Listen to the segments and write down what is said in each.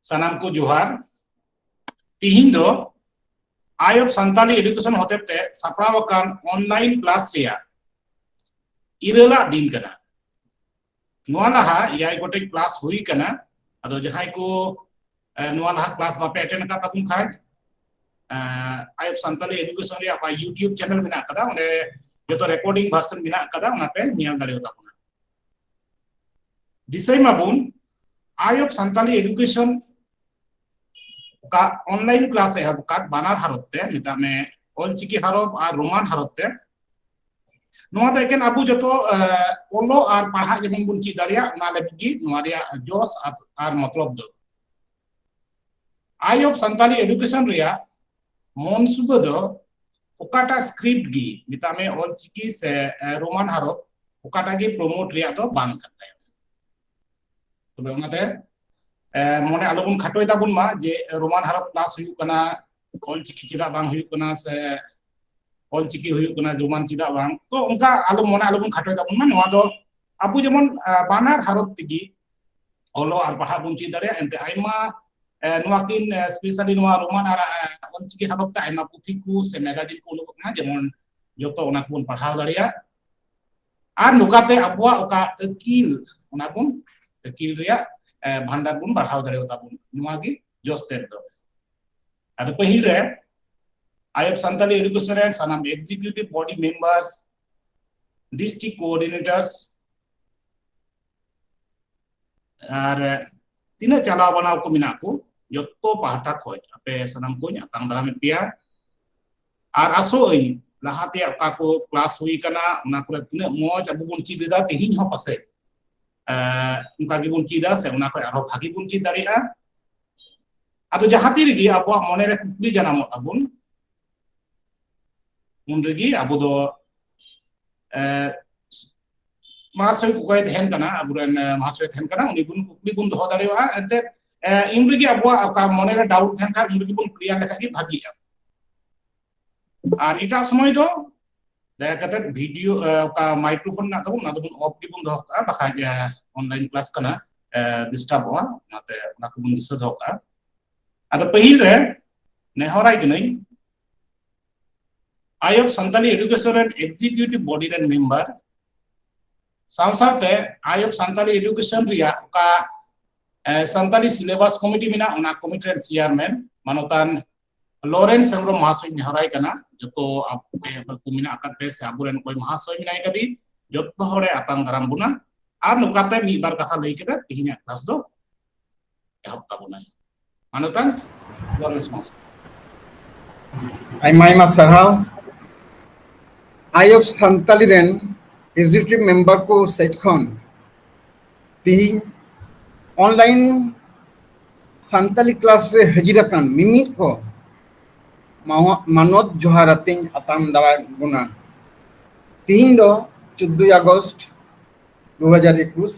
सानाम को जोहार तिहिन दो आयब संताली एडुकेशन होतेते सापड़ावकान ऑनलाइन क्लास रिया इरेला दिन कना नोआ लहा याय गोटे क्लास हुई कना अदो जहाय को नोआ लहा क्लास बापे अटेंड का तबुन खाय आयब संताली एडुकेशन रिया पा यूट्यूब चैनल मेना कदा ओने जतो रिकॉर्डिंग वर्जन मेना कदा ओनापे नियल दाड़े ताबुना दिसै माबुन आयब संताली एडुकेशन का ऑनलाइन क्लास है का बानार हारते मिता में ऑलचिकी हारब और रोमान हारते नोआ तो एकेन अबु जतो ओलो और पढ़ा जेमन बुन ची दाड़िया ना लगी नोआ रिया जोस और मतलब दो आयब संताली एडुकेशन रिया मनसुबा दो ओकाटा स्क्रिप्ट गी मिता में ऑलचिकी से रोमान हारब ओकाटा गी प्रमोट रिया दो बान करते तबे ओनाते मने आलोबन खाटोय ताबुन मा जे रोमान हारब क्लास हुयु कना ऑलचिकी चिदा बांग हुयु कना से ऑलचिकी हुयु कना रोमान चिदा बांग तो उनका आलो मने आलोबन खाटोय ताबुन मा नोआ दो अबु जेमन बानार हारब तिगी ओलो और पढ़ा बुन ची दाड़े एंते आइमा नोआ किन स्पेशली नोआ रोमान और ऑलचिकी हारब ता आइमा पुथी को से मैगजीन को उडुक ना जेमन जतो ओना को पढ़ाव दाड़िया और नुकाते अबुआ ओका अकील ओना बुन अकील रिया भांडार बुन बढ़ाव दाड़े ताबुन नोआ गी जोस्तेर दो अद पहिल रे आयब संताली एडुकेशन एंड सनाम executive body members district coordinators और तीना चलाव बनाव को मिना को जतो पाहटा खोज अपे सनाम को तांग दाराम पिया और आसो इन लहाते अका को क्लास हुई कना उना को तीना मोज अबु बुन ची देदा तिहिन हो पासे उनका गी बुन चीदा से उना को आरो भागी बुन चीद दाड़िया अदो जहां तिरगी अबो मने रे कुकली जनामो ताबुन उन रेगी अबो दो महाशय को कोय धेन कना अबुरन महाशय धेन कना उनी बुन कुकली बुन दोहो दाड़िया एते इन रेगी अबो का मने रे डाउट धेन का उन रेगी बुन क्लियर लेखा गी भागिया और इटा समय दो दया कते वीडियो का माइक्रोफोन ना तबुन ना बुन ऑफ की बुन दोहो का बखा ऑनलाइन क्लास कना डिस्टर्ब हो नाते ना को बुन दिसो दोहो का अद पहिल रे नेहराय गनई आयब Santali education and executive body रेन मेंबर सावसाते आयब संताली एडुकेशन रिया का संताली सिलेबस कमिटी मिना ओना कमिटी रेन चेयरमैन मानोतान लॉरेंस हेम्ब्रम महाशय नेहराय कना जतो आपे को मिना आकते से आबुरेन कोई महाशय मिनाय कदी जतो हरे आतां दाराम बुना और नुकाते मी बार कथा लई केदा तिहिना क्लास दो एहब ताबुना मानोतान लॉरेंस महाशय आइमा सरहाव आयब संताली रेन एग्जीक्यूटिव मेंबर को सेजखन तिहिन ऑनलाइन संताली क्लास रे हजिराकान मिमित को मानोत जोहारातिन आताम दारा बुना तिहिन दो 14 अगस्त 2021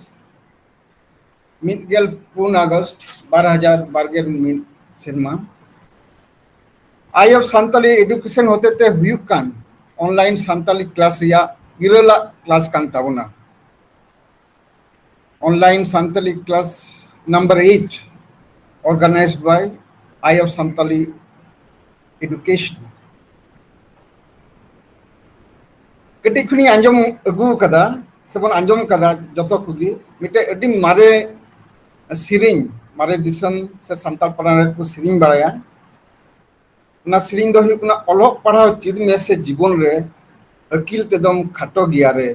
मिदगेल 4 अगस्त 2022 सेरमा आयब संताली एडुकेशन होते ते हुयुक कान ऑनलाइन संताली क्लास रिया इरेला क्लास कान ताबुना online Santali class number 8 organized by आयब संताली एडुकेशन कटी खुनी आंजम अगु कदा सबन आंजम कदा जतो खुगी मिटे अडी मारे सिरिंग मारे दिसन से संताल पढ़ा को सिरिंग बाड़ाया ना सिरिंग दो हुयुक ना अलग पढ़ाव चीज में से जीवन रे अकिल तेदम खाटो गिया रे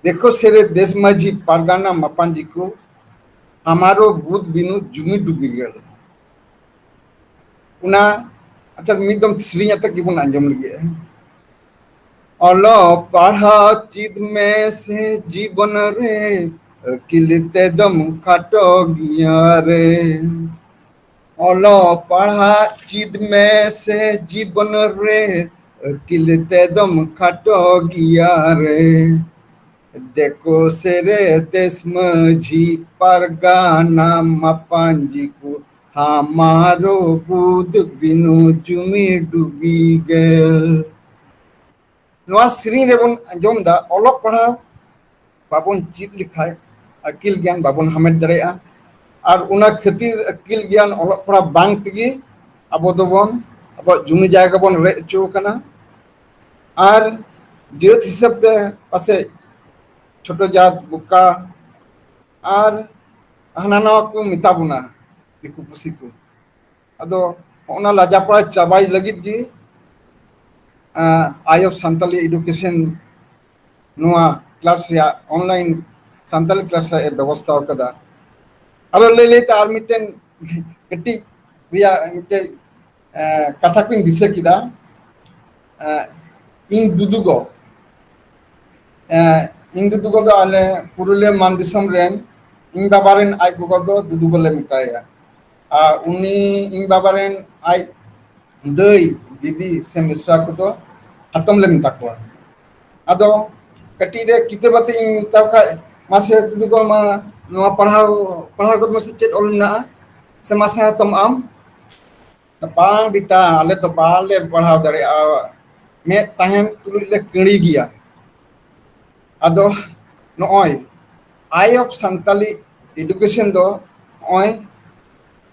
देखो सेरे देश माझी पारगाना मापांजी को हमारो बुध बिनु जुमी डूबी गल उना अच्छा मिदम श्रीया तक गिबन अंजम लगे अलो पढ़ा चिद में से जीवन रे किलते दम खाटो गिया रे अलो पढ़ा चिद में से जीवन रे किलते दम खाटो गिया रे देखो सेरे देश माझी परगाना मापांजी को हमारो बुध बिनु जुमी डूबी गेल नवा श्री रेबन अंजम दा अलग पढ़ा बाबन चित लिखाय अकिल ज्ञान बाबन हमेट दरेया और उना खातिर अकिल ज्ञान अलग पढ़ा बांग तगी अब दोबन अब जुमी जायगा बन रे चो कना और जेत हिसाब दे पासे छोटो जात बुका और हाना नवा को मिता बुना दिकु पुसी को अदो ओना लाजापड़ा चाबाई लगित गी आय ऑफ संताली एडुकेशन नुआ क्लास या ऑनलाइन संताली क्लास रे व्यवस्था कदा अरो ले ले तार मिटेन कटी रिया मिटे कथा को दिसे किदा इन दुदुगो इन दुदुगो दो आले पुरुलिया मान दिसम रेन इन बाबारेन आय गोगो दो दुदुगो ले मिताया उनी इन बाबारेन आय दई दीदी से मिश्रा को तो हतम ले मिता को अदो कटी रे किताबते इन मिता का मासे दुदुगो मा नुआ पढ़ाओ को मसे चेत ओलना से मासे हतम आम बांग बिटा आले तो बाले पढ़ाओ दरे मे ताहेन तुलुज ले कड़ी गिया अदो नॉय आय ऑफ संताली एडुकेशन दो नॉय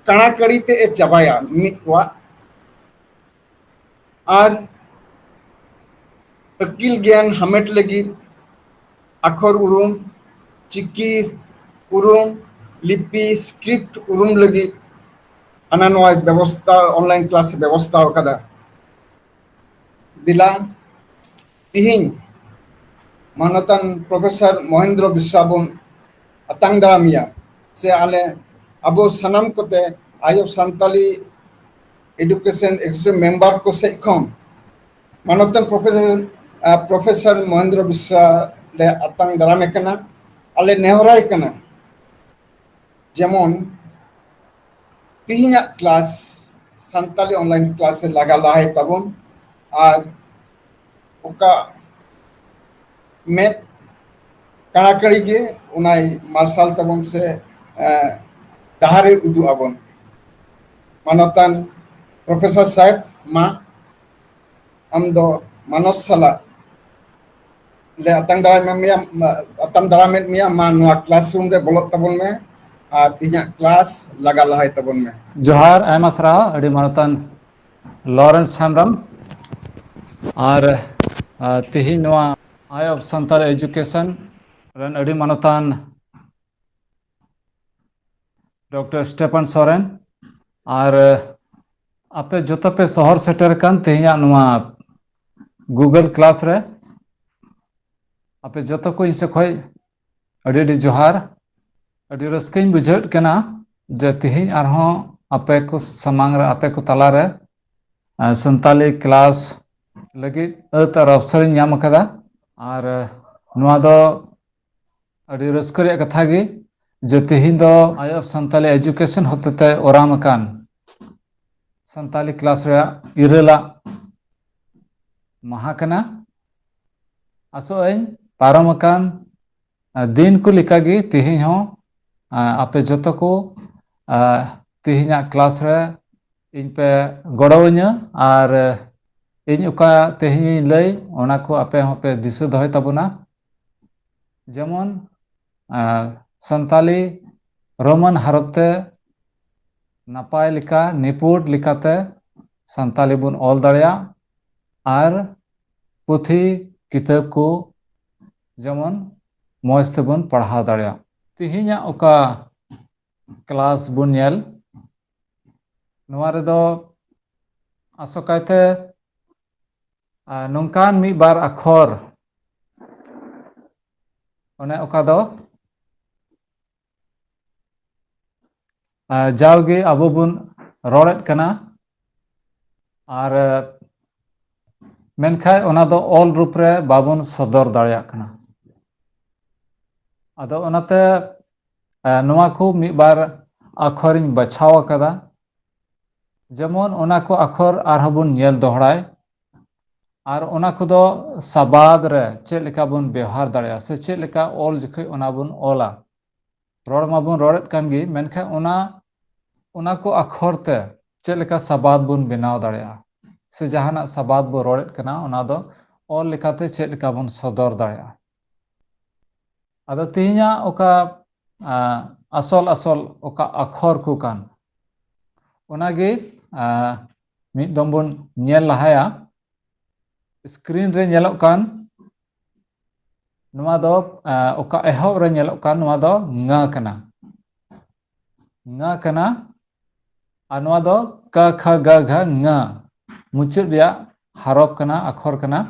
कणा कड़ी ते चाबाया मिट को और अकिल ज्ञान हमेट लगी अखर उरुम चिकी उरुम लिपि स्क्रिप्ट उरुम लगी अना नॉय व्यवस्था ऑनलाइन क्लास व्यवस्था कदा दिला तिहिं मानतन प्रोफेसर महेंद्र विश्वाबन अतंग दामिया से आले अबो सनम कोते आय of Santali education extreme member को से खम मानतन प्रोफेसर महेंद्र विश्वा ले अतंग दारामे कना आले नेहराय कना जेमन तिहिना क्लास संताली ऑनलाइन क्लास लगा लाहे तबन और ओका में कड़ाकड़ी गे उनाई मार्शल तबन से डहारे उदु आबन मानतन प्रोफेसर साहब मा हम दो मानस सला ले अतंग दारा में मिया मा नुआ क्लासरूम रे बोलक तबन में आ तिहिना क्लास लगा लाहे तबन में जोहार आयमा सराव अडी मानतन लॉरेंस हेम्ब्रम और तिही नुआ आय ऑफ संताल एजुकेशन रन अडी मानतन डॉक्टर स्टेफन सोरेन और आपे जोतो पे शहर सेटर कन तिहिया नुआ गूगल क्लास रे आपे जोतो को इनसे खोय अडी अडी जोहार अडी रस्किन बुझत कना जे तिही आरहों आपे को समांग रे आपे को तला रे संताली क्लास लगी अतर अवसर नाम कदा और नुआ दो अडी रस्क रे कथा गी जे तिही दो आय ऑफ संताली एजुकेशन होते ओराम कान संताली क्लास रे इरेला महा कना आसो एन पारम कान दिन को लिकागी तिही हो आपे जोतो को तिहिना क्लास रे इन पे गड़ोवन्या और इन उका तेही लय ओना को आपे हो पे दिशा दहय तबना जेमन संताली रोमन हरफते नापाय लिका निपुट लिकाते संताली बुन ऑल दड़िया और पुथी किताब को जेमन मौज तेबन पढ़ाव दड़िया तिहिना उका क्लास बुन नेल नुआ रे दो आसोकायते नौकान मी बार अखर ᱚᱱᱮ ᱚᱠᱟ ᱫᱚ ᱡᱟᱣᱜᱮ ᱟᱵᱚ ᱵᱚᱱ ᱨᱚᱲᱮᱫ ᱠᱟᱱᱟ ᱟᱨ ᱢᱮᱱᱠᱷᱟᱡ ᱚᱱᱟ ᱫᱚ ᱚᱞ ᱨᱩᱯ ᱨᱮ ᱵᱟᱵᱚᱱ ᱥᱚᱫᱚᱨ ᱫᱟᱲᱮᱭᱟᱜ ᱠᱟᱱᱟ ᱟᱫᱚ ᱚᱱᱟᱛᱮ ᱱᱚᱣᱟ ᱠᱚ ᱢᱤᱫ ᱵᱟᱨ ᱟᱠᱷᱚᱨᱤᱧ ᱵᱟᱪᱷᱟᱣ ᱟᱠᱟᱫᱟ ᱡᱮᱢᱚᱱ ᱚᱱᱟ ᱠᱚ ᱟᱠᱷᱚᱨ ᱟᱨᱦᱚᱸ ᱵᱚᱱ ᱧᱮᱞ ᱫᱚᱦᱲᱟᱭ ᱟᱨ ᱚᱱᱟ ᱠᱚᱫᱚ ᱥᱟᱵᱟᱫ ᱨᱮ ᱪᱮᱫ ᱞᱮᱠᱟ ᱵᱚᱱ ᱵᱮᱣᱦᱟᱨ ᱫᱟᱲᱮᱭᱟᱜᱼᱟ ᱥᱮ ᱪᱮᱫ ᱞᱮᱠᱟ ᱚᱞ ᱡᱚᱠᱷᱚᱡ ᱚᱱᱟ ᱵᱚᱱ ᱚᱞᱟ ᱨᱚᱲ ᱢᱟᱵᱚᱱ ᱨᱚᱲᱮᱫ ᱠᱟᱱ ᱜᱮ ᱢᱮᱱᱠᱷᱟᱱ ᱚᱱᱟ ᱠᱚ ᱟᱠᱷᱚᱨ ᱛᱮ ᱪᱮᱫ ᱞᱮᱠᱟ ᱥᱟᱵᱟᱫ ᱵᱚᱱ ᱵᱮᱱᱟᱣ ᱫᱟᱲᱮᱭᱟᱜᱼᱟ ᱥᱮ ᱡᱟᱦᱟᱱᱟᱜ ᱥᱟᱵᱟᱫ ᱵᱚᱱ ᱨᱚᱲᱮᱫ ᱠᱟᱱᱟ ᱚᱱᱟ ᱫᱚ ᱚᱞ ᱞᱮᱠᱟᱛᱮ ᱪᱮᱫ ᱞᱮᱠᱟ ᱵᱚᱱ ᱥᱚᱫᱚᱨ ᱫᱟᱲᱮᱭᱟᱜᱼᱟ ᱟᱫᱚ ᱛᱮᱦᱮᱧᱟᱜ ᱚᱠᱟ ᱟᱥᱚᱞ ᱚᱠᱟ ᱟᱠᱷᱚᱨ ᱠᱚ ᱠᱟᱱ ᱚᱱᱟᱜᱮ ᱢᱤᱫ ᱫᱚᱢ ᱵᱚᱱ ᱧᱮᱞ ᱞᱟᱦᱟᱭᱟ ᱥᱠᱨᱤᱱ ᱨᱮ ᱧᱮᱞᱚᱜ ᱠᱟᱱ ᱱᱚᱣᱟ ᱫᱚ ᱚᱠᱟ ᱮᱦᱚᱵ ᱨᱮ ᱧᱮᱞᱚᱜ ᱠᱟᱱ ᱱᱚᱣᱟ ᱫᱚ ᱝ ᱠᱟᱱᱟ ᱝ ᱠᱟᱱᱟ ᱟᱨ ᱱᱚᱣᱟ ᱫᱚ ᱠ ᱠᱷ ᱜ ᱜᱷ ᱝ ᱢᱩᱪᱟᱹᱫ ᱨᱮᱭᱟᱜ ᱦᱚᱨᱚᱯ ᱠᱟᱱᱟ ᱟᱠᱷᱚᱨ ᱠᱟᱱᱟ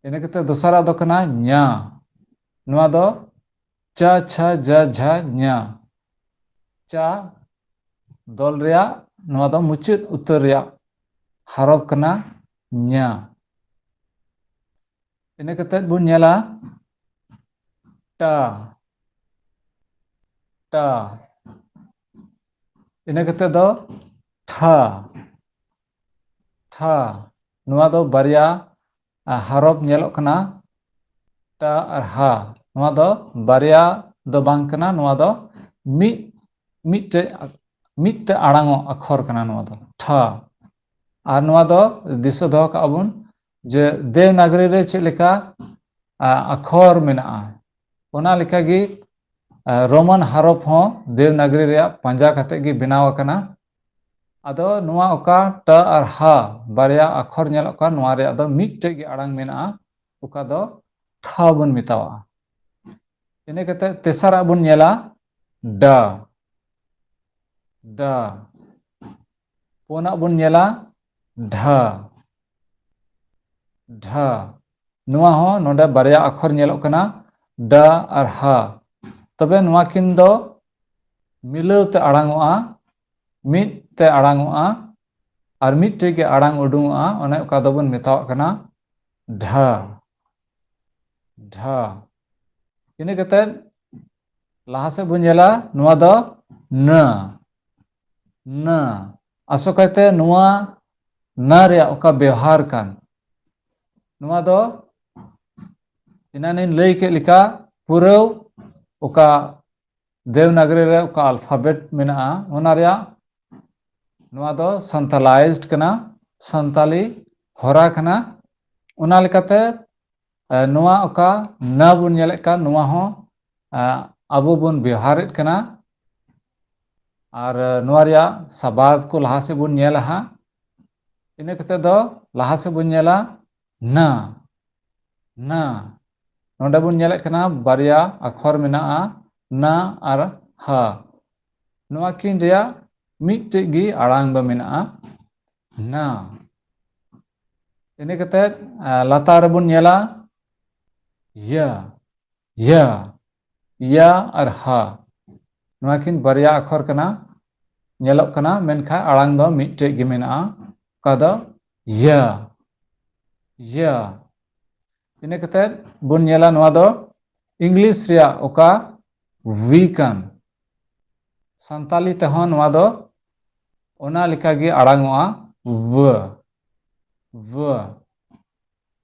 ᱤᱱᱟᱹ ᱠᱟᱛᱮ ᱫᱚᱥᱟᱨᱟᱜ ᱫᱚ ᱠᱟᱱᱟ ᱧ ᱱᱚᱣᱟ ᱫᱚ ᱪ ᱪᱷ ᱡ ᱡᱷ ᱧ ᱪᱟ ᱫᱚᱞ ᱨᱮᱭᱟᱜ ᱱᱚᱣᱟ ᱫᱚ ᱢᱩᱪᱟᱹᱫ ᱩᱛᱟᱹᱨ ᱨᱮᱭᱟᱜ ᱦᱚᱨᱚᱯ ᱠᱟᱱᱟ ᱧ ᱤᱱᱟᱹ ᱠᱟᱛᱮᱫ ᱵᱚᱱ ᱧᱮᱞᱟ ᱴ ᱴ ᱤᱱᱟᱹ ᱠᱟᱛᱮᱫ ᱫᱚ ᱴᱷ ᱴᱷ ᱱᱚᱣᱟ ᱫᱚ ᱵᱟᱨᱭᱟ ᱦᱚᱨᱚᱯ ᱧᱮᱞᱚᱜ ᱠᱟᱱᱟ ᱴ ᱟᱨ ᱦ ᱱᱚᱣᱟ ᱫᱚ ᱵᱟᱨᱭᱟ ᱫᱚ ᱵᱟᱝ ᱠᱟᱱᱟ ᱱᱚᱣᱟ ᱫᱚ ᱢᱤᱫᱴᱮᱡ ᱟᱲᱟᱝᱚᱜ ᱟᱠᱷᱚᱨ ᱠᱟᱱᱟ ᱱᱚᱣᱟ ᱫᱚ ᱴᱷ ᱟᱨ ᱱᱚᱣᱟ ᱫᱚ ᱫᱤᱥᱟᱹ ᱫᱚᱦᱚ ᱠᱟᱜᱼᱟ ᱵᱚᱱ ᱡᱮ ᱫᱮᱵᱽᱱᱟᱜᱚᱨᱤ ᱨᱮ ᱪᱮᱫ ᱞᱮᱠᱟ ᱟᱠᱷᱚᱨ ᱢᱮᱱᱟᱜᱼᱟ ᱚᱱᱟ ᱞᱮᱠᱟᱜᱮ ᱨᱳᱢᱟᱱ ᱦᱚᱨᱚᱯ ᱦᱚᱸ ᱫᱮᱵᱽᱱᱟᱜᱚᱨᱤ ᱨᱮᱭᱟᱜ ᱯᱟᱸᱡᱟ ᱠᱟᱛᱮᱫ ᱜᱮ ᱵᱮᱱᱟᱣ ᱟᱠᱟᱱᱟ ᱟᱫᱚ ᱱᱚᱣᱟ ᱚᱠᱟ ᱴ ᱟᱨ ᱦ ᱵᱟᱨᱭᱟ ᱟᱠᱷᱚᱨ ᱧᱮᱞᱚᱜ ᱠᱟᱱ ᱱᱚᱣᱟ ᱨᱮᱭᱟᱜ ᱫᱚ ᱢᱤᱫᱴᱮᱡ ᱜᱮ ᱟᱲᱟᱝ ᱢᱮᱱᱟᱜᱼᱟ ᱚᱠᱟ ᱫᱚ ᱴᱷ ᱵᱚᱱ ᱢᱮᱛᱟᱣᱟᱜᱼᱟ ᱤᱱᱟᱹ ᱠᱟᱛᱮᱫ ᱛᱮᱥᱟᱨᱟᱜ ᱵᱚᱱ ᱧᱮᱞᱟ ᱰ ᱰ ᱯᱩᱱᱟᱜ ᱵᱚᱱ ᱧᱮᱞᱟ ᱰᱷ ᱰᱷ ᱱᱚᱣᱟ ᱦᱚᱸ ᱱᱚᱰᱮ ᱵᱟᱨᱭᱟ ᱟᱠᱷᱚᱨ ᱧᱮᱞᱚᱜ ᱠᱟᱱᱟ ᱰ ᱟᱨ ᱦ ᱛᱚᱵᱮ ᱱᱚᱣᱟ ᱠᱤᱱ ᱫᱚ ᱢᱤᱞᱟᱹᱣ te ᱟᱲᱟᱝᱚᱜᱼᱟ ᱢᱤᱫ te ᱟᱲᱟᱝᱚᱜᱼᱟ ᱟᱨ ᱢᱤᱫᱴᱮᱡ ᱜᱮ ᱟᱲᱟᱝ ᱩᱰᱩᱝᱚᱜᱼᱟ ᱚᱱᱮ ᱚᱠᱟ ᱫᱚᱵᱚᱱ ᱢᱮᱛᱟᱣᱟᱜ ᱠᱟᱱᱟ ᱰᱷ ᱰᱷ ᱤᱱᱟᱹ ᱠᱟᱛᱮᱫ ᱞᱟᱦᱟ ᱥᱮᱫ ᱵᱚᱱ ᱧᱮᱞᱟ ᱱᱚᱣᱟ ᱫᱚ ᱱ ᱱ ᱟᱥᱚᱠᱟᱭᱛᱮ ᱱᱚᱣᱟ ᱱ ᱨᱮᱭᱟᱜ ᱚᱠᱟ ᱵᱮᱣᱦᱟᱨ ᱠᱟᱱ ᱱᱚᱣᱟ ᱫᱚ ᱮᱱᱟᱱᱤᱧ ᱞᱟᱹᱭ ᱠᱮᱫ ᱞᱮᱠᱟ ᱯᱩᱨᱟᱹᱣ ᱚᱠᱟ ᱫᱮᱵᱽᱱᱟᱜᱚᱨᱤ ᱨᱮ ᱚᱠᱟ ᱟᱞᱯᱷᱟᱵᱮᱴ ᱢᱮᱱᱟᱜᱼᱟ ᱚᱱᱟ ᱨᱮᱭᱟᱜ ᱱᱚᱣᱟ ᱫᱚ ᱥᱟᱱᱛᱟᱞᱟᱭᱤᱡᱰ ᱠᱟᱱᱟ ᱥᱟᱱᱛᱟᱞᱤ ᱦᱚᱨᱟ ᱠᱟᱱᱟ ᱚᱱᱟ ᱞᱮᱠᱟᱛᱮ ᱱᱚᱣᱟ ᱚᱠᱟ ᱱ ᱵᱚᱱ ᱧᱮᱞᱮᱫ ᱠᱟᱱ ᱱᱚᱣᱟ ᱦᱚᱸ ᱟᱵᱚ ᱵᱚᱱ ᱵᱮᱣᱦᱟᱨᱮᱫ ᱠᱟᱱᱟ ᱟᱨ ᱱᱚᱣᱟ ᱨᱮᱭᱟᱜ ᱥᱟᱵᱟᱫ ᱠᱚ ᱞᱟᱦᱟ ᱥᱮᱫ ᱵᱚᱱ ᱧᱮᱞᱟ ᱦᱟᱸᱜ ᱤᱱᱟᱹ ᱠᱟᱛᱮᱫ ᱫᱚ ᱞᱟᱦᱟ ᱥᱮᱫ ᱵᱚᱱ ᱧᱮᱞᱟ ᱱ ᱱ ᱱᱚᱰᱮ ᱵᱚᱱ ᱧᱮᱞᱮᱫ ᱠᱟᱱᱟ ᱵᱟᱨᱭᱟ ᱟᱠᱷᱚᱨ ᱢᱮᱱᱟᱜᱼᱟ ᱱ ᱟᱨ ᱦ ᱱᱚᱣᱟ ᱠᱤᱱ ᱨᱮᱭᱟᱜ ᱢᱤᱫᱴᱮᱡ ᱜᱮ ᱟᱲᱟᱝ ᱫᱚ ᱢᱮᱱᱟᱜᱼᱟ ᱱ ᱤᱱᱟᱹ ᱠᱟᱛᱮᱫ ᱞᱟᱛᱟᱨ ᱨᱮᱵᱚᱱ ᱧᱮᱞᱟ ᱭ ᱭ ᱟᱨ ᱦ ᱱᱚᱣᱟ ᱠᱤᱱ ᱵᱟᱨᱭᱟ ᱟᱠᱷᱚᱨ ᱠᱟᱱᱟ ᱧᱮᱞᱚᱜ ᱠᱟᱱᱟ ᱢᱮᱱᱠᱷᱟᱱ ᱟᱲᱟᱝ ᱫᱚ ᱢᱤᱫᱴᱮᱡ ᱜᱮ ᱢᱮᱱᱟᱜᱼᱟ ᱚᱠᱟ ᱫᱚ ᱭ ᱤᱱᱟᱹ ᱠᱟᱛᱮᱫ ᱵᱚᱱ ᱧᱮᱞᱟ ᱱᱚᱣᱟ ᱫᱚ ᱤᱝᱞᱤᱥ ᱨᱮᱭᱟᱜ ᱚᱠᱟ ᱵᱷᱤ ᱠᱟᱱ ᱥᱟᱱᱛᱟᱞᱤ ᱛᱮᱦᱚᱸ ᱱᱚᱣᱟ ᱫᱚ ᱚᱱᱟ ᱞᱮᱠᱟᱜᱮ ᱟᱲᱟᱝᱚᱜᱼᱟ ᱵ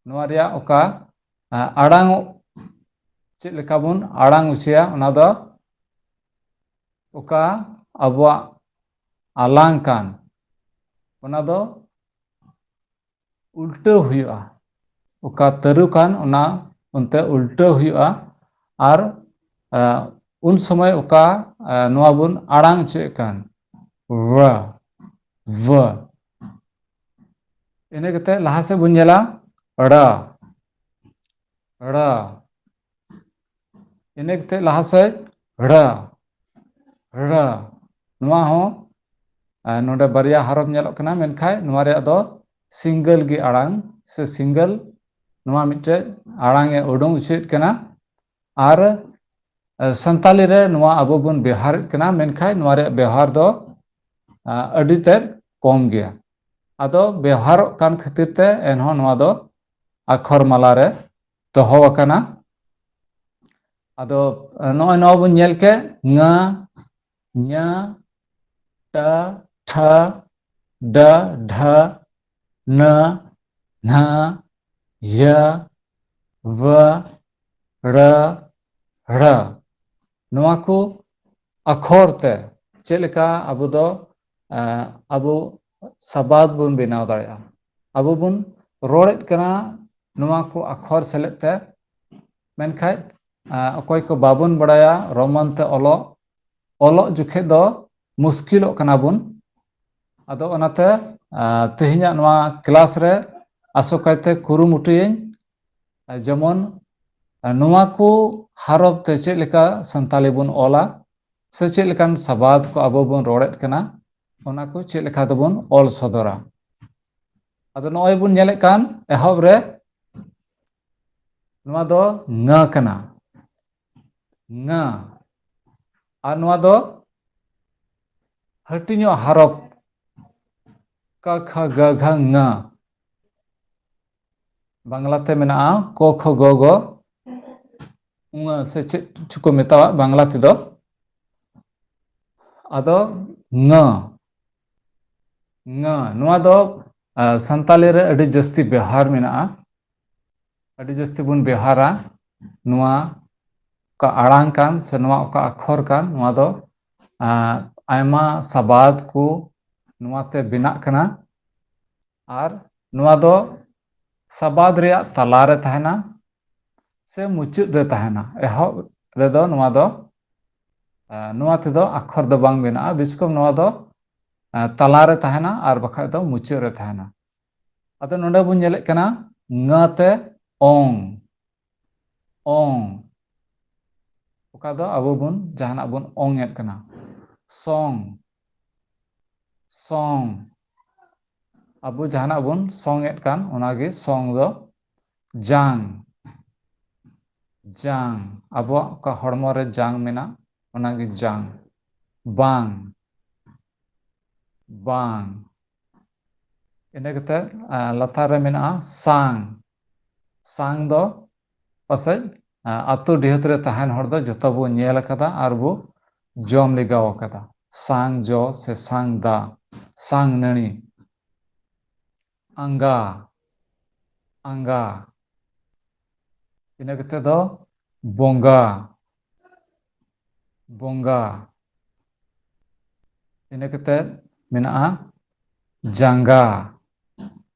ᱱᱚᱣᱟ ᱨᱮᱭᱟᱜ ᱚᱠᱟ ᱟᱲᱟᱝ ᱪᱮᱫ ᱞᱮᱠᱟ ᱵᱚᱱ ᱟᱲᱟᱝ ᱦᱚᱪᱚᱭᱟ ᱚᱱᱟ ᱫᱚ ᱚᱠᱟ ᱟᱵᱚᱣᱟᱜ ᱟᱞᱟᱝ ᱠᱟᱱ ᱚᱱᱟ ᱫᱚ ᱩᱞᱴᱟᱹᱣ ᱦᱩᱭᱩᱜᱼᱟ ᱚᱠᱟ ᱛᱟᱹᱨᱩ ᱠᱟᱱ ᱚᱱᱟ ᱚᱱᱛᱮ ᱩᱞᱴᱟᱹᱣ ᱦᱩᱭᱩᱜᱼᱟ ᱟᱨ ᱩᱱ ᱥᱚᱢᱚᱭ ᱚᱠᱟ ᱱᱚᱣᱟ ᱵᱚᱱ ᱟᱲᱟᱝ ᱦᱚᱪᱚᱭᱮᱫ ᱠᱟᱱ v ᱤᱱᱟᱹ ᱠᱟᱛᱮᱫ ᱞᱟᱦᱟ ᱥᱮᱫ ᱵᱚᱱ ᱧᱮᱞᱟ ᱲ ᱤᱱᱟᱹ ᱠᱟᱛᱮᱫ ᱞᱟᱦᱟ ᱥᱮᱫ ᱲ ᱱᱚᱣᱟ ᱦᱚᱸ ᱱᱚᱰᱮ ᱵᱟᱨᱭᱟ ᱦᱚᱨᱚᱯ ᱧᱮᱞᱚᱜ ᱠᱟᱱᱟ ᱢᱮᱱᱠᱷᱟᱡ ᱱᱚᱣᱟ ᱨᱮᱭᱟᱜ ᱫᱚ ᱥᱤᱝᱜᱮᱞ ᱜᱮ ᱟᱲᱟᱝ ᱥᱮ ᱥᱤᱝᱜᱮᱞ ᱱᱚᱣᱟ ᱢᱤᱫᱴᱮᱡ ᱟᱲᱟᱝ ᱮ ᱩᱰᱩᱝ ᱦᱚᱪᱚᱭᱮᱫ ᱠᱟᱱᱟ ᱟᱨ ᱥᱟᱱᱛᱟᱞᱤ ᱨᱮ ᱱᱚᱣᱟ ᱟᱵᱚ ᱵᱚᱱ ᱵᱮᱣᱦᱟᱨᱮᱫ ᱠᱟᱱᱟ, ᱢᱮᱱᱠᱷᱟᱱ ᱱᱚᱣᱟ ᱨᱮᱭᱟᱜ ᱵᱮᱣᱦᱟᱨ ᱫᱚ ᱟᱹᱰᱤ ᱛᱮᱫ ᱠᱚᱢ ᱜᱮᱭᱟ᱾ ᱟᱫᱚ ᱵᱮᱣᱦᱟᱨᱚᱜ ᱠᱟᱱ ᱠᱷᱟᱹᱛᱤᱨ ᱛᱮ ᱮᱱᱦᱚᱸ ᱱᱚᱣᱟ ᱫᱚ ᱟᱠᱷᱚᱨ ᱢᱟᱞᱟ ᱨᱮ ᱫᱚᱦᱚ ᱟᱠᱟᱱᱟ᱾ ᱟᱫᱚ ᱱᱚᱜᱼᱚᱭ ᱱᱚᱣᱟ ᱵᱚᱱ ᱧᱮᱞ ᱠᱮᱫ, ᱝᱟ, ᱧᱟ, ᱴᱟ, ᱴᱷᱟ, ᱰᱟ, ᱰᱷᱟ, ᱱᱟ, ᱱᱷᱟ, ᱭᱟ, ᱣᱟ, ᱲᱟ, ᱲᱟ, ᱱᱚᱣᱟ ᱠᱚ ᱟᱠᱷᱚᱨ ᱛᱮ ᱪᱮᱫ ᱞᱮᱠᱟ ᱟᱵᱚ ᱫᱚ ᱟᱵᱚ ᱥᱟᱵᱟᱫ ᱵᱚᱱ ᱵᱮᱱᱟᱣ ᱫᱟᱲᱮᱭᱟᱜᱼᱟ, ᱟᱵᱚ ᱵᱚᱱ ᱨᱚᱲᱮᱫ ᱠᱟᱱᱟ ᱱᱚᱣᱟ ᱠᱚ ᱟᱠᱷᱚᱨ ᱥᱮᱞᱮᱫ ᱛᱮ, ᱢᱮᱱᱠᱷᱟᱡ ᱚᱠᱚᱭ ᱠᱚ ᱵᱟᱵᱚᱱ ᱵᱟᱲᱟᱭᱟ ᱨᱳᱢᱟᱱ ᱛᱮ ᱚᱞᱚᱜ ᱡᱚᱠᱷᱮᱡ ᱫᱚ ᱢᱩᱥᱠᱤᱞᱚᱜ ᱠᱟᱱᱟ ᱵᱚᱱ᱾ ᱟᱫᱚ ᱚᱱᱟᱛᱮ ᱛᱮᱦᱮᱧᱟᱜ ᱱᱚᱣᱟ ᱠᱞᱟᱥ ᱨᱮ ᱟᱥᱚᱠᱟᱭᱛᱮ ᱠᱩᱨᱩᱢᱩᱴᱩᱭᱟᱹᱧ ᱡᱮᱢᱚᱱ ᱱᱚᱣᱟ ᱠᱚ ᱦᱚᱨᱚᱯ ᱛᱮ ᱪᱮᱫ ᱞᱮᱠᱟ ᱥᱟᱱᱛᱟᱞᱤ ᱵᱚᱱ ᱚᱞᱟ, ᱥᱮ ᱪᱮᱫ ᱞᱮᱠᱟᱱ ᱥᱟᱵᱟᱫ ᱠᱚ ᱟᱵᱚ ᱵᱚᱱ ᱨᱚᱲᱮᱫ ᱠᱟᱱᱟ, ᱚᱱᱟ ᱠᱚ ᱪᱮᱫ ᱞᱮᱠᱟ ᱛᱮᱵᱚᱱ ᱚᱞ ᱥᱚᱫᱚᱨᱟ᱾ ᱟᱫᱚ ᱱᱚᱜᱼᱚᱭ ᱵᱚᱱ ᱧᱮᱞᱮᱫ ᱠᱟᱱ ᱮᱦᱚᱵ ᱨᱮ ᱱᱚᱣᱟ ᱫᱚ ᱝᱟ ᱠᱟᱱᱟ, ᱝᱟ, ᱟᱨ ᱱᱚᱣᱟ ᱫᱚ ᱦᱟᱹᱴᱤᱧᱚᱜ ᱦᱚᱨᱚᱯ ᱠᱟ, ᱠᱷᱟ, ᱜᱟ, ᱜᱷᱟ, ᱝᱟ, ᱵᱟᱝᱞᱟᱛᱮ ᱢᱮᱱᱟᱜᱼᱟ ᱠᱚ, ᱠᱷᱚ, ᱜᱚ, ᱜᱚ, ᱩᱝᱟ ᱥᱮ ᱪᱮᱫ ᱪᱚᱠᱚ ᱢᱮᱛᱟᱣᱟᱜ ᱵᱟᱝᱞᱟ ᱛᱮᱫᱚ᱾ ᱟᱫᱚ ᱝᱟ, ᱝᱟ, ᱱᱚᱣᱟ ᱫᱚ ᱥᱟᱱᱛᱟᱞᱤ ᱨᱮ ᱟᱹᱰᱤ ᱡᱟᱹᱥᱛᱤ ᱵᱮᱣᱦᱟᱨ ᱢᱮᱱᱟᱜᱼᱟ, ᱟᱹᱰᱤ ᱡᱟᱹᱥᱛᱤ ᱵᱚᱱ ᱵᱮᱣᱦᱟᱨᱟ᱾ ᱱᱚᱣᱟ ᱚᱠᱟ ᱟᱲᱟᱝ ᱠᱟᱱ ᱥᱮ ᱱᱚᱣᱟ ᱚᱠᱟ ᱟᱠᱷᱚᱨ ᱠᱟᱱ, ᱱᱚᱣᱟ ᱫᱚ ᱟᱭᱢᱟ ᱥᱟᱵᱟᱫ ᱠᱚ ᱱᱚᱣᱟᱛᱮ ᱵᱮᱱᱟᱜ ᱠᱟᱱᱟ, ᱟᱨ ᱱᱚᱣᱟ ᱫᱚ ᱥᱟᱵᱟᱫ ᱨᱮᱭᱟᱜ ᱛᱟᱞᱟᱨᱮ ᱛᱟᱦᱮᱱᱟ ᱥᱮ ᱢᱩᱪᱟᱹᱫ ᱨᱮ ᱛᱟᱦᱮᱱᱟ᱾ ᱮᱦᱚᱵ ᱨᱮᱫᱚ ᱱᱚᱣᱟ ᱫᱚ ᱱᱚᱣᱟ ᱛᱮᱫᱚ ᱟᱠᱷᱚᱨ ᱫᱚ ᱵᱟᱝ ᱵᱮᱱᱟᱜᱼᱟ, ᱵᱤᱥᱠᱚᱢ ᱱᱚᱣᱟ ᱫᱚ ᱛᱟᱞᱟᱨᱮ ᱛᱟᱦᱮᱱᱟ ᱟᱨ ᱵᱟᱠᱷᱟᱡ ᱫᱚ ᱢᱩᱪᱟᱹᱫ ᱨᱮ ᱛᱟᱦᱮᱱᱟ᱾ ᱟᱫᱚ ᱱᱚᱰᱮ ᱵᱚᱱ ᱧᱮᱞᱮᱫ ᱠᱟᱱᱟ ᱝᱟ ᱛᱮ ᱚᱝ, ᱚᱝ, ᱚᱠᱟ ᱫᱚ ᱟᱵᱚ ᱵᱚᱱ ᱡᱟᱦᱟᱱᱟᱜ ᱵᱚᱱ ᱚᱝ ᱮᱫ ᱠᱟᱱᱟ, ᱥᱚᱝ, ᱥᱚᱝ, ᱟᱵᱚ ᱡᱟᱦᱟᱱᱟᱜ ᱵᱚᱱ ᱥᱚᱝ ᱮᱫ ᱠᱟᱱ ᱚᱱᱟᱜᱮ ᱥᱚᱝ ᱫᱚ᱾ ᱡᱟᱝ, ᱡᱟᱝ, ᱟᱵᱚᱣᱟᱜ ᱚᱠᱟ ᱦᱚᱲᱢᱚ ᱨᱮ ᱡᱟᱝ ᱢᱮᱱᱟᱜ ᱚᱱᱟᱜᱮ ᱡᱟᱝ᱾ ᱵᱟᱝ, ᱵᱟᱝ, ᱤᱱᱟᱹ ᱠᱟᱛᱮᱫ ᱞᱟᱛᱟᱨ ᱨᱮ ᱢᱮᱱᱟᱜᱼᱟ ᱥᱟᱝ, ᱥᱟᱝ ᱫᱚ ᱯᱟᱥᱮᱡ ᱟᱛᱳ ᱰᱤᱦᱟᱹᱛ ᱨᱮ ᱛᱟᱦᱮᱱ ᱦᱚᱲ ᱫᱚ ᱡᱚᱛᱚ ᱵᱚ ᱧᱮᱞ ᱟᱠᱟᱫᱟ ᱟᱨ ᱵᱚ ᱡᱚᱢ ᱞᱮᱜᱟᱣ ᱟᱠᱟᱫᱟ᱾ ᱥᱟᱝ ᱡᱚ ᱥᱮ ᱥᱟᱝ ᱫᱟ, ᱥᱟᱝ ᱱᱟᱹᱲᱤ᱾ ᱟᱸᱜᱟ, ᱟᱸᱜᱟ, ᱤᱱᱟᱹ ᱠᱟᱛᱮᱫ ᱫᱚ ᱵᱚᱸᱜᱟ, ᱵᱚᱸᱜᱟ, ᱤᱱᱟᱹ ᱠᱟᱛᱮᱫ ᱢᱮᱱᱟᱜᱼᱟ ᱡᱟᱸᱜᱟ,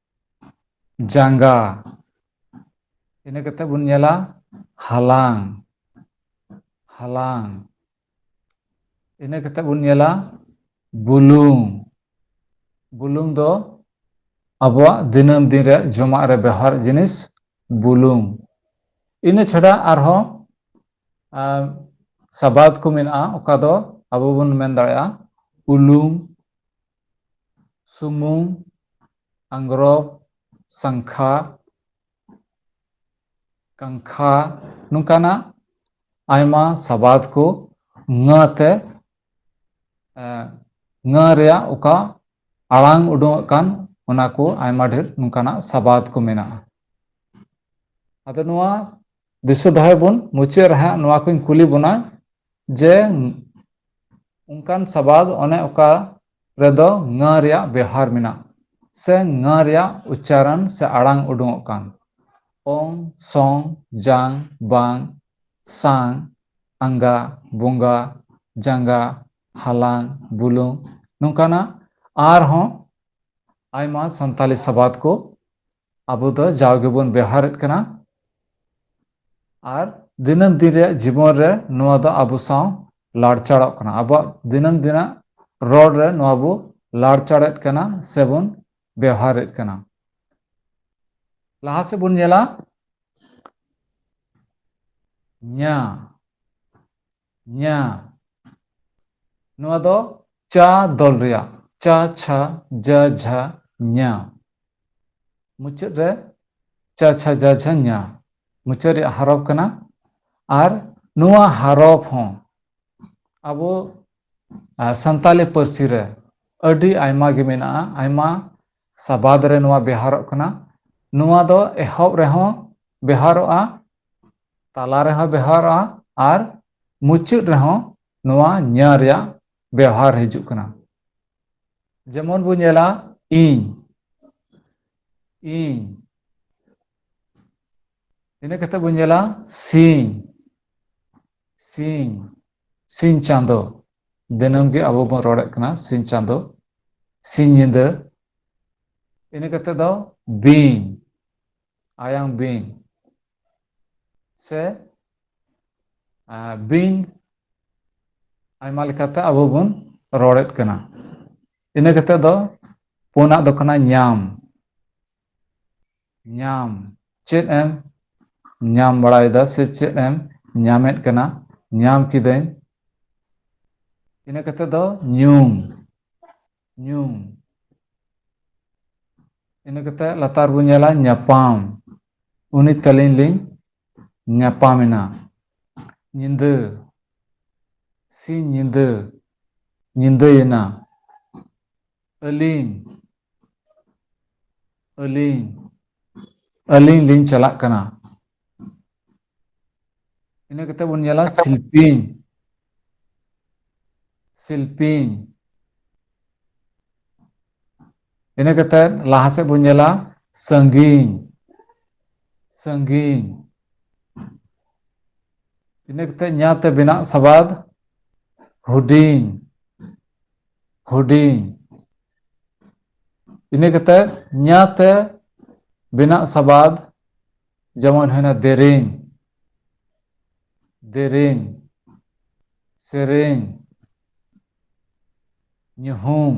ᱡᱟᱸᱜᱟ, ᱤᱱᱟᱹ ᱠᱟᱛᱮᱫ ᱵᱚᱱ ᱧᱮᱞᱟ ᱦᱟᱞᱟᱝ, ᱦᱟᱞᱟᱝ, ᱤᱱᱟᱹ ᱠᱟᱛᱮᱫ ᱵᱚᱱ ᱧᱮᱞᱟ ᱵᱩᱞᱩᱝ, ᱵᱩᱞᱩᱝ ᱫᱚ ᱟᱵᱚᱣᱟᱜ ᱫᱤᱱᱟᱹᱢ ᱫᱤᱱ ᱨᱮ ᱡᱚᱢᱟᱜ ᱨᱮ ᱵᱮᱣᱦᱟᱨ ᱡᱤᱱᱤᱥ ᱵᱩᱞᱩᱝ᱾ ᱤᱱᱟᱹ ᱪᱷᱟᱰᱟ ᱟᱨᱦᱚᱸ ᱥᱟᱵᱟᱫ ᱠᱚ ᱢᱮᱱᱟᱜᱼᱟ, ᱚᱠᱟ ᱫᱚ ᱟᱵᱚ ᱵᱚᱱ ᱢᱮᱱ ᱫᱟᱲᱮᱭᱟᱜᱼᱟ ᱩᱞᱩᱝ, ᱥᱩᱢᱩᱝ, ᱟᱝᱜᱽᱨᱚᱵ, ᱥᱟᱝᱠᱷᱟ, ᱠᱟᱝᱠᱷᱟ, ᱱᱚᱝᱠᱟᱱᱟᱜ ᱟᱭᱢᱟ ᱥᱟᱵᱟᱫ ᱠᱚ ᱝᱟ ᱛᱮ, ᱝᱟ ᱨᱮᱭᱟᱜ ᱚᱠᱟ ᱟᱲᱟᱝ ᱩᱰᱩᱝᱚᱜ ᱠᱟᱱ ᱚᱱᱟ ᱠᱚ ᱟᱭᱢᱟ ᱰᱷᱮᱨ ᱱᱚᱝᱠᱟᱱᱟᱜ ᱥᱟᱵᱟᱫ ᱠᱚ ᱢᱮᱱᱟᱜᱼᱟ᱾ ᱟᱫᱚ ᱱᱚᱣᱟ ᱫᱤᱥᱟᱹ ᱫᱚᱦᱚᱭ ᱵᱚᱱ ᱢᱩᱪᱟᱹᱫ ᱨᱮ ᱦᱟᱸᱜ ᱱᱚᱣᱟ ᱠᱚᱧ ᱠᱩᱞᱤ ᱵᱚᱱᱟ ᱡᱮ ᱚᱱᱠᱟᱱ ᱥᱟᱵᱟᱫ ᱚᱱᱮ ᱚᱠᱟ ᱨᱮᱫᱚ ᱝᱟ ᱨᱮᱭᱟᱜ ᱵᱮᱣᱦᱟᱨ ᱢᱮᱱᱟᱜ ᱥᱮ ᱝᱟ ᱨᱮᱭᱟᱜ ᱩᱪᱪᱟᱨᱚᱱ ᱥᱮ ᱟᱲᱟᱝ ᱩᱰᱩᱝᱚᱜ ᱠᱟᱱ, ᱚᱝ, ᱥᱚᱝ, ᱡᱟᱝ, ᱵᱟᱝ, ᱥᱟᱝ, ᱟᱸᱜᱟ, ᱵᱚᱸᱜᱟ, ᱡᱟᱸᱜᱟ, ᱦᱟᱞᱟᱝ, ᱵᱩᱞᱩᱝ, ᱱᱚᱝᱠᱟᱱᱟᱜ ᱟᱨᱦᱚᱸ ᱟᱭᱢᱟ ᱥᱟᱱᱛᱟᱞᱤ ᱥᱟᱵᱟᱫ ᱠᱚ ᱟᱵᱚ ᱫᱚ ᱡᱟᱣ ᱜᱮᱵᱚᱱ ᱵᱮᱣᱦᱟᱨᱮᱫ ᱠᱟᱱᱟ, ᱟᱨ ᱫᱤᱱᱟᱹᱢ ᱫᱤᱱ ᱨᱮᱭᱟᱜ ᱡᱤᱵᱚᱱ ᱨᱮ ᱱᱚᱣᱟ ᱫᱚ ᱟᱵᱚ ᱥᱟᱶ ᱞᱟᱲᱪᱟᱲᱚᱜ ᱠᱟᱱᱟ᱾ ᱟᱵᱚᱣᱟᱜ ᱫᱤᱱᱟᱹᱢ ᱫᱤᱱᱟᱜ ᱨᱚᱲ ᱨᱮ ᱱᱚᱣᱟ ᱵᱚ ᱞᱟᱲᱪᱟᱲᱮᱫ ᱠᱟᱱᱟ ᱥᱮᱵᱚᱱ ᱵᱮᱣᱦᱟᱨᱮᱫ ᱠᱟᱱᱟ᱾ ᱞᱟᱦᱟ ᱥᱮᱫ ᱵᱚᱱ ᱧᱮᱞᱟ ᱧᱟ, ᱧᱟ, ᱱᱚᱣᱟ ᱫᱚ ᱪᱟ ᱫᱚᱞ ᱨᱮᱭᱟᱜ ᱪᱟ, ᱪᱷᱟ, ᱡᱟ, ᱡᱷᱟ, ᱧᱟ, ᱢᱩᱪᱟᱹᱫ ᱨᱮ ᱪᱟ, ᱪᱷᱟ, ᱡᱟ, ᱡᱷᱟ, ᱧᱟ, ᱢᱩᱪᱟᱹᱫ ᱨᱮᱭᱟᱜ ᱦᱚᱨᱚᱯ ᱠᱟᱱᱟ ᱟᱨ ᱱᱚᱣᱟ ᱦᱚᱨᱚᱯ ᱦᱚᱸ ᱟᱵᱚ ᱥᱟᱱᱛᱟᱞᱤ ᱯᱟᱹᱨᱥᱤ ᱨᱮ ᱟᱹᱰᱤ ᱟᱭᱢᱟ ᱜᱮ ᱢᱮᱱᱟᱜᱼᱟ, ᱟᱭᱢᱟ ᱥᱟᱵᱟᱫ ᱨᱮ ᱱᱚᱣᱟ ᱵᱮᱣᱦᱟᱨᱚᱜ ᱠᱟᱱᱟ। ᱱᱚᱣᱟ ᱫᱚ ᱮᱦᱚᱵ ᱨᱮᱦᱚᱸ ᱵᱮᱣᱦᱟᱨᱚᱜᱼᱟ, ᱛᱟᱞᱟ ᱨᱮᱦᱚᱸ ᱵᱮᱣᱦᱟᱨᱚᱜᱼᱟ ᱟᱨ ᱢᱩᱪᱟᱹᱫ ᱨᱮᱦᱚᱸ ᱱᱚᱣᱟ ᱧᱟ ᱨᱮᱭᱟᱜ ᱵᱮᱣᱦᱟᱨ ᱦᱤᱡᱩᱜ ᱠᱟᱱᱟ। ᱡᱮᱢᱚᱱ ᱵᱚ ᱧᱮᱞᱟ ᱤᱧ, ᱤᱧ, ᱤᱱᱟᱹ ᱠᱟᱛᱮ ᱵᱚ ᱧᱮᱞᱟ ᱥᱤᱧ, ᱥᱤᱧ, ᱥᱤᱧ ᱪᱟᱸᱫᱳ, ᱫᱤᱱᱟᱹᱢ ᱜᱮ ᱟᱵᱚ ᱵᱚᱱ ᱨᱚᱲᱮᱫ ᱠᱟᱱᱟ ᱥᱤᱧ ᱪᱟᱸᱫᱳ, ᱥᱤᱧ ᱧᱤᱫᱟᱹ। ᱤᱱᱟᱹ ᱠᱟᱛᱮ ᱫᱚ ᱵᱤᱧ, ᱟᱭᱟᱝ ᱵᱤᱧ ᱥᱮ ᱵᱤᱧ ᱟᱭᱢᱟ ᱞᱮᱠᱟᱛᱮ ᱟᱵᱚ ᱵᱚᱱ ᱨᱚᱲᱮᱫ ᱠᱟᱱᱟ। ᱤᱱᱟᱹ ᱠᱟᱛᱮ ᱫᱚ ᱯᱩᱱᱟᱜ ᱫᱚ ᱠᱟᱱᱟ ᱧᱟᱢ, ᱧᱟᱢ, ᱪᱮᱫ ᱮᱢ ᱧᱟᱢ ᱵᱟᱲᱟᱭᱮᱫᱟ ᱥᱮ ᱪᱮᱫ ᱮᱢ ᱧᱟᱢᱮᱫ ᱠᱟᱱᱟ, ᱧᱟᱢ ᱠᱤᱫᱟᱹᱧ। ᱤᱱᱟᱹ ᱠᱟᱛᱮ ᱫᱚ ᱧᱩᱢ, ᱧᱩᱢ, ᱤᱱᱟᱹ ᱠᱟᱛᱮ ᱞᱟᱛᱟᱨ ᱵᱚ ᱧᱮᱞᱟ ᱧᱟᱯᱟᱢ, ᱩᱱᱤ ᱛᱟᱹᱞᱤᱧ ᱞᱤᱧ ᱧᱟᱯᱟᱢᱮᱱᱟ। ᱧᱤᱫᱟᱹ, ᱥᱤᱧ ᱧᱤᱫᱟᱹ, ᱧᱤᱫᱟᱹᱭᱮᱱᱟ। ᱟᱹᱞᱤᱧ, ᱟᱹᱞᱤᱧ, ᱟᱹᱞᱤᱧ ᱞᱤᱧ ᱪᱟᱞᱟᱜ ᱠᱟᱱᱟ। ᱤᱱᱟᱹ ᱠᱟᱛᱮ ᱵᱚᱱ ᱧᱮᱞᱟ ᱥᱤᱞᱯᱤᱧ, ᱥᱤᱞᱯᱤᱧ, ᱤᱱᱟᱹ ᱠᱟᱛᱮ ᱞᱟᱦᱟ ᱥᱮᱫ ᱵᱚᱱ ᱧᱮᱞᱟ ᱥᱟᱺᱜᱤᱧ, ᱥᱟᱺᱜᱤᱧ, ᱤᱱᱟᱹ ᱠᱟᱛᱮ ᱧᱟ ᱛᱮ ᱵᱮᱱᱟᱜ ᱥᱟᱵᱟᱫ ᱦᱩᱰᱤᱧ, ᱦᱩᱰᱤᱧ, ᱤᱱᱟᱹ ᱠᱟᱛᱮ ᱧᱟ ᱛᱮ ᱵᱮᱱᱟᱜ ᱥᱟᱵᱟᱫ ᱡᱮᱢᱚᱱ ᱦᱩᱭᱱᱟ ᱫᱮᱨᱮᱧ, ᱫᱮᱨᱮᱧ, ᱥᱮᱨᱮᱧ, ᱧᱩᱦᱩᱢ,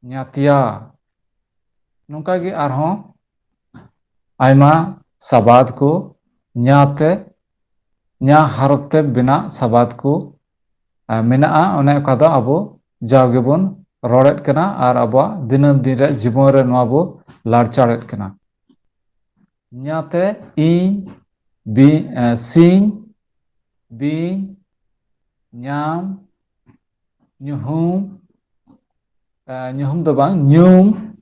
ᱧᱟᱛᱭᱟ, ᱱᱚᱝᱠᱟ ᱜᱮ ᱟᱨᱦᱚᱸ ᱟᱭᱢᱟ ᱥᱟᱵᱟᱫ ᱠᱚ ᱧᱟ ᱛᱮ, ᱧᱟ ᱦᱚᱨᱚᱯ ᱛᱮ ᱵᱮᱱᱟᱜ ᱥᱟᱵᱟᱫ ᱠᱚ ᱢᱮᱱᱟᱜᱼᱟ, ᱚᱱᱮ ᱚᱠᱟ ᱫᱚ ᱟᱵᱚ ᱡᱟᱣ ᱜᱮᱵᱚᱱ ᱨᱚᱲᱮᱫ ᱠᱟᱱᱟ ᱟᱨ ᱟᱵᱚᱣᱟᱜ ᱫᱤᱱᱟᱹᱢ ᱫᱤᱱ ᱨᱮ ᱡᱤᱵᱚᱱ ᱨᱮ ᱱᱚᱣᱟ ᱵᱚ ᱞᱟᱲᱪᱟᱲᱮᱫ ᱠᱟᱱᱟ। ᱧᱟ ᱛᱮ ᱤᱧ, ᱥᱤᱧ, ᱵᱤᱧ, ᱧᱟᱢ, ᱧᱩᱦᱩᱢ, ᱧᱩᱦᱩᱢ ᱫᱚ ᱵᱟᱝ ᱧᱩᱢ,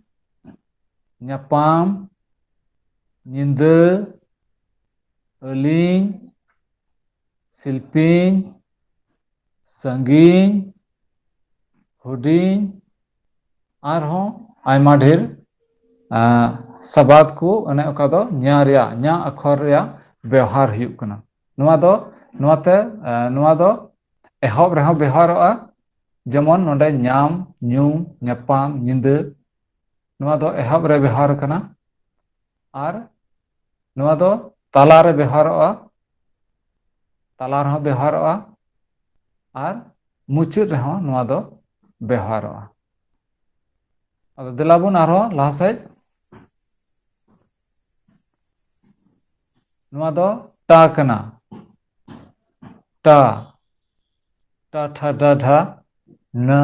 ᱧᱟᱯᱟᱢ, ᱧᱤᱫᱟᱹ, ᱟᱹᱞᱤᱧ, ᱥᱤᱞᱯᱤᱧ, ᱥᱟᱺᱜᱤᱧ, ᱦᱩᱰᱤᱧ, ᱟᱨᱦᱚᱸ ᱟᱭᱢᱟ ᱰᱷᱮᱨ ᱥᱟᱵᱟᱫ ᱠᱚ ᱚᱱᱮ ᱚᱠᱟ ᱫᱚ ᱧᱟ ᱨᱮᱭᱟᱜ, ᱧᱟ ᱟᱠᱷᱚᱨ ᱨᱮᱭᱟᱜ ᱵᱮᱣᱦᱟᱨ ᱦᱩᱭᱩᱜ ᱠᱟᱱᱟ। ᱱᱚᱣᱟ ᱫᱚ ᱱᱚᱣᱟᱛᱮ ᱱᱚᱣᱟ ᱫᱚ ᱮᱦᱚᱵ ᱨᱮᱦᱚᱸ ᱵᱮᱣᱦᱟᱨᱚᱜᱼᱟ, ᱡᱮᱢᱚᱱ ᱱᱚᱰᱮ ᱧᱟᱢ, ᱧᱩᱢ, ᱧᱟᱯᱟᱢ, ᱧᱤᱫᱟᱹ, ᱱᱚᱣᱟ ᱫᱚ ᱮᱦᱚᱵ ᱨᱮ ᱵᱮᱣᱦᱟᱨ ᱠᱟᱱᱟ। ᱟᱨ ᱱᱚᱣᱟ ᱫᱚ ᱛᱟᱞᱟᱨᱮ ᱵᱮᱣᱦᱟᱨᱚᱜᱼᱟ, ᱛᱟᱞᱟ ᱨᱮᱦᱚᱸ ᱵᱮᱣᱦᱟᱨᱚᱜᱼᱟ, ᱟᱨ ᱢᱩᱪᱟᱹᱫ ᱨᱮᱦᱚᱸ ᱱᱚᱣᱟ ᱫᱚ ᱵᱮᱣᱦᱟᱨᱚᱜᱼᱟ। ᱟᱫᱚ ᱫᱮᱞᱟ ᱵᱚᱱ ᱟᱨᱦᱚᱸ ᱞᱟᱦᱟ ᱥᱮᱫ, ᱱᱚᱣᱟ ᱫᱚ ᱴᱟ ᱠᱟᱱᱟ, ᱴᱟ, ᱴᱟ ᱴᱷᱟ ᱰᱟ ᱰᱷᱟ ᱱᱟ,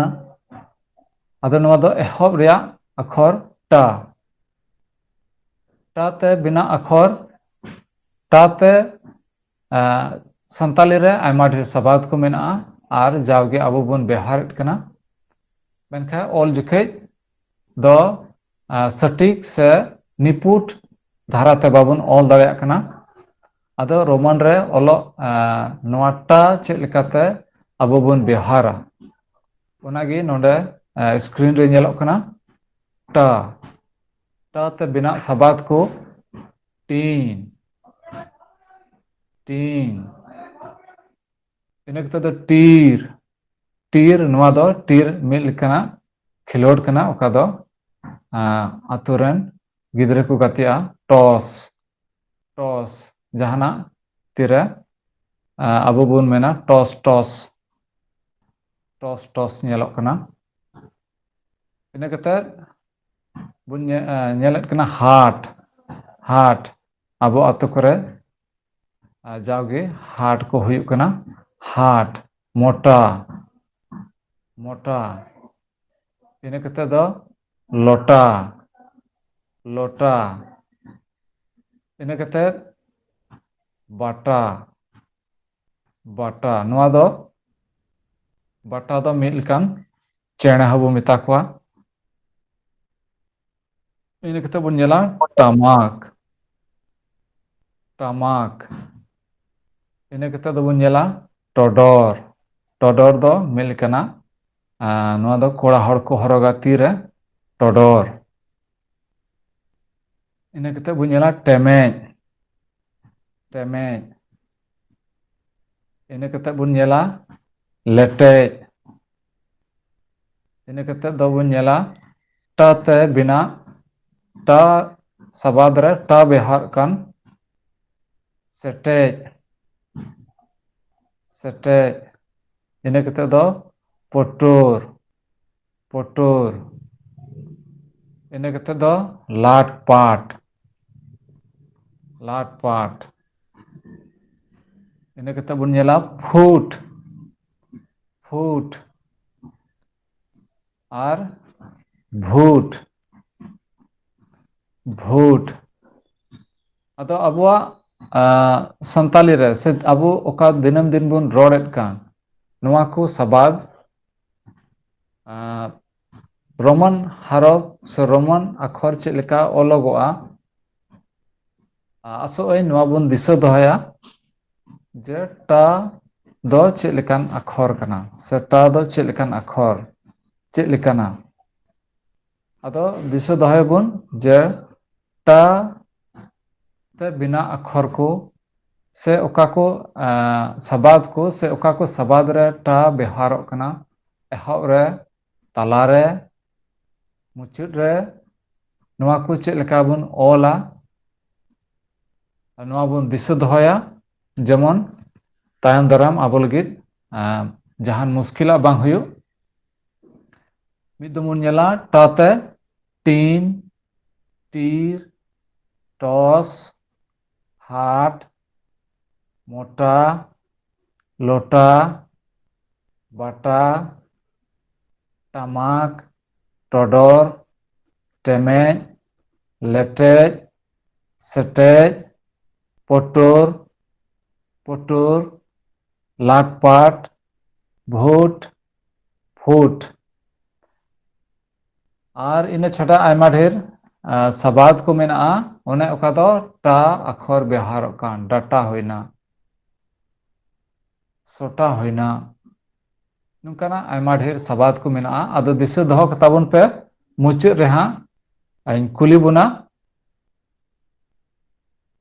ᱟᱫᱚ ᱱᱚᱣᱟ ᱫᱚ ᱮᱦᱚᱵ ᱨᱮᱭᱟᱜ ᱟᱠᱷᱚᱨ ᱴᱟ, ᱴᱟ ᱛᱮ ᱵᱮᱱᱟᱜ ᱟᱠᱷᱚᱨ, ᱴᱟ ᱛᱮ ᱥᱟᱱᱛᱟᱞᱤ ᱨᱮ ᱟᱭᱢᱟ ᱰᱷᱮᱨ ᱥᱟᱵᱟᱫ ᱠᱚ ᱢᱮᱱᱟᱜᱼᱟ ᱟᱨ ᱡᱟᱣᱜᱮ ᱟᱵᱚ ᱵᱚᱱ ᱵᱮᱣᱦᱟᱨᱮᱫ ᱠᱟᱱᱟ। ᱢᱮᱱᱠᱷᱟᱱ ᱚᱞ ᱡᱚᱠᱷᱮᱡ ᱫᱚ ᱥᱚᱴᱷᱤᱠ ᱥᱮ ᱱᱤᱯᱷᱩᱴ ᱫᱷᱟᱨᱟᱛᱮ ᱵᱟᱵᱚᱱ ᱚᱞ ᱫᱟᱲᱮᱭᱟᱜ ᱠᱟᱱᱟ। ᱟᱫᱚ ᱨᱳᱢᱟᱱ ᱨᱮ ᱚᱞᱚᱜ ᱱᱚᱣᱟ ᱴᱟ ᱪᱮᱫ ᱞᱮᱠᱟᱛᱮ ᱟᱵᱚ ᱵᱚᱱ ᱵᱮᱣᱦᱟᱨᱟ, ᱚᱱᱟᱜᱮ ᱱᱚᱰᱮ ᱥᱠᱨᱤᱱ ᱨᱮ ᱧᱮᱞᱚᱜ ᱠᱟᱱᱟ। ᱴᱟ, ᱴᱟ ᱛᱮ ᱵᱮᱱᱟᱜ ᱥᱟᱵᱟᱫ ᱠᱚ ᱴᱤᱱ, ᱴᱤᱱ, ᱤᱱᱟᱹ ᱠᱟᱛᱮ ᱫᱚ ᱴᱤᱨ, ᱴᱤᱨ, ᱱᱚᱣᱟ ᱫᱚ ᱴᱤᱨ ᱢᱤᱫ ᱞᱮᱠᱟᱱᱟᱜ ᱠᱷᱮᱞᱳᱰ ᱠᱟᱱᱟ, ᱚᱠᱟ ᱫᱚ ᱟᱛᱳ ᱨᱮᱱ ᱜᱤᱫᱽᱨᱟᱹ ᱠᱚ ᱜᱟᱛᱮᱜᱼᱟ। ᱴᱚᱥ, ᱴᱚᱥ, ᱡᱟᱦᱟᱱᱟᱜ ᱛᱤᱨᱮ ᱟᱵᱚ ᱵᱚᱱ ᱢᱮᱱᱟ ᱴᱚᱥ ᱴᱚᱥ, ᱴᱚᱥ ᱴᱚᱥ ᱧᱮᱞᱚᱜ ᱠᱟᱱᱟ। ᱤᱱᱟᱹ ᱠᱟᱛᱮᱫ ᱵᱚᱱ ᱧᱮᱞᱮᱫ ᱠᱟᱱᱟ ᱦᱟᱴ, ᱦᱟᱴ, ᱟᱵᱚ ᱟᱛᱳ ᱠᱚᱨᱮ ᱡᱟᱣᱜᱮ ᱦᱟᱴ ᱠᱚ ᱦᱩᱭᱩᱜ ᱠᱟᱱᱟ। ᱦᱟᱴ, ᱢᱚᱴᱟ, ᱢᱚᱴᱟ, ᱤᱱᱟᱹ ᱠᱟᱛᱮ ᱫᱚ ᱞᱚᱴᱟ, ᱞᱚᱴᱟ, ᱤᱱᱟᱹ ᱠᱟᱛᱮᱫ बाटा बाटा नोआ दो बाटा दो मिद लेकान चेणे हबो मेता कोआ इन कते बन नेला टमाक टमाक इन कते दो बन नेला टोडोर टोडोर दो मिद लेकाना नोआ दो कोड़ा हड़ को हरोगा ती रे टोडोर इन कते बन नेला टेमेज टेमेज इन कते बन नेला लेटेज इन कते दो बन नेला टा ते बिना टा सबाद रे टा बेहार कान सेटेज सेटेज इन कते दो पोटोर पोटोर इन कते दो लाट पाट इन कते बन नेला फूट फूट और भूट भूट अदो अबुआ संताली रे से अबु ओका दिनम दिन बुन रोड़ेद कान नोआ को सबाद रोमन हरफ से रोमन अक्षर चेक लेका ओलोगोआ आसोई नोआ बुन दिशा दोहया जे टा दो चेक लेकान अक्षर कना से टा दो चेक लेकान अक्षर चेक लेकाना अदो दिशा दोहय बुन जे टा ते बिना अक्षर को से ओका को सबाद को से ओका को सबाद रे टा बेहारोग कना एहब रे ताला रे मुचुद रे नोआ को चेक लेका बुन ओला नोआ बुन दिशा दोहया जेमन तायम दाराम आबो लगिद जहान मुश्किला बांग हुयु मिद दमुन नेला टाते टीन टीर टॉस हाट मोटा लोटा बाटा टमाक टोडोर टेमेज लेटेज सेटेज पोटोर पोटोर लाटपाट भूट फूट और इन छाड़ा आयमा ढेर सबाद को मेना ओने ओका दो टा अक्षर व्यवहार कान डाटा होइना सोटा होइना नुकाना आयमा ढेर सबाद को मेना आदो दिशा दोहो कताबुन पे मुचाद रेहा आइन कुली बुना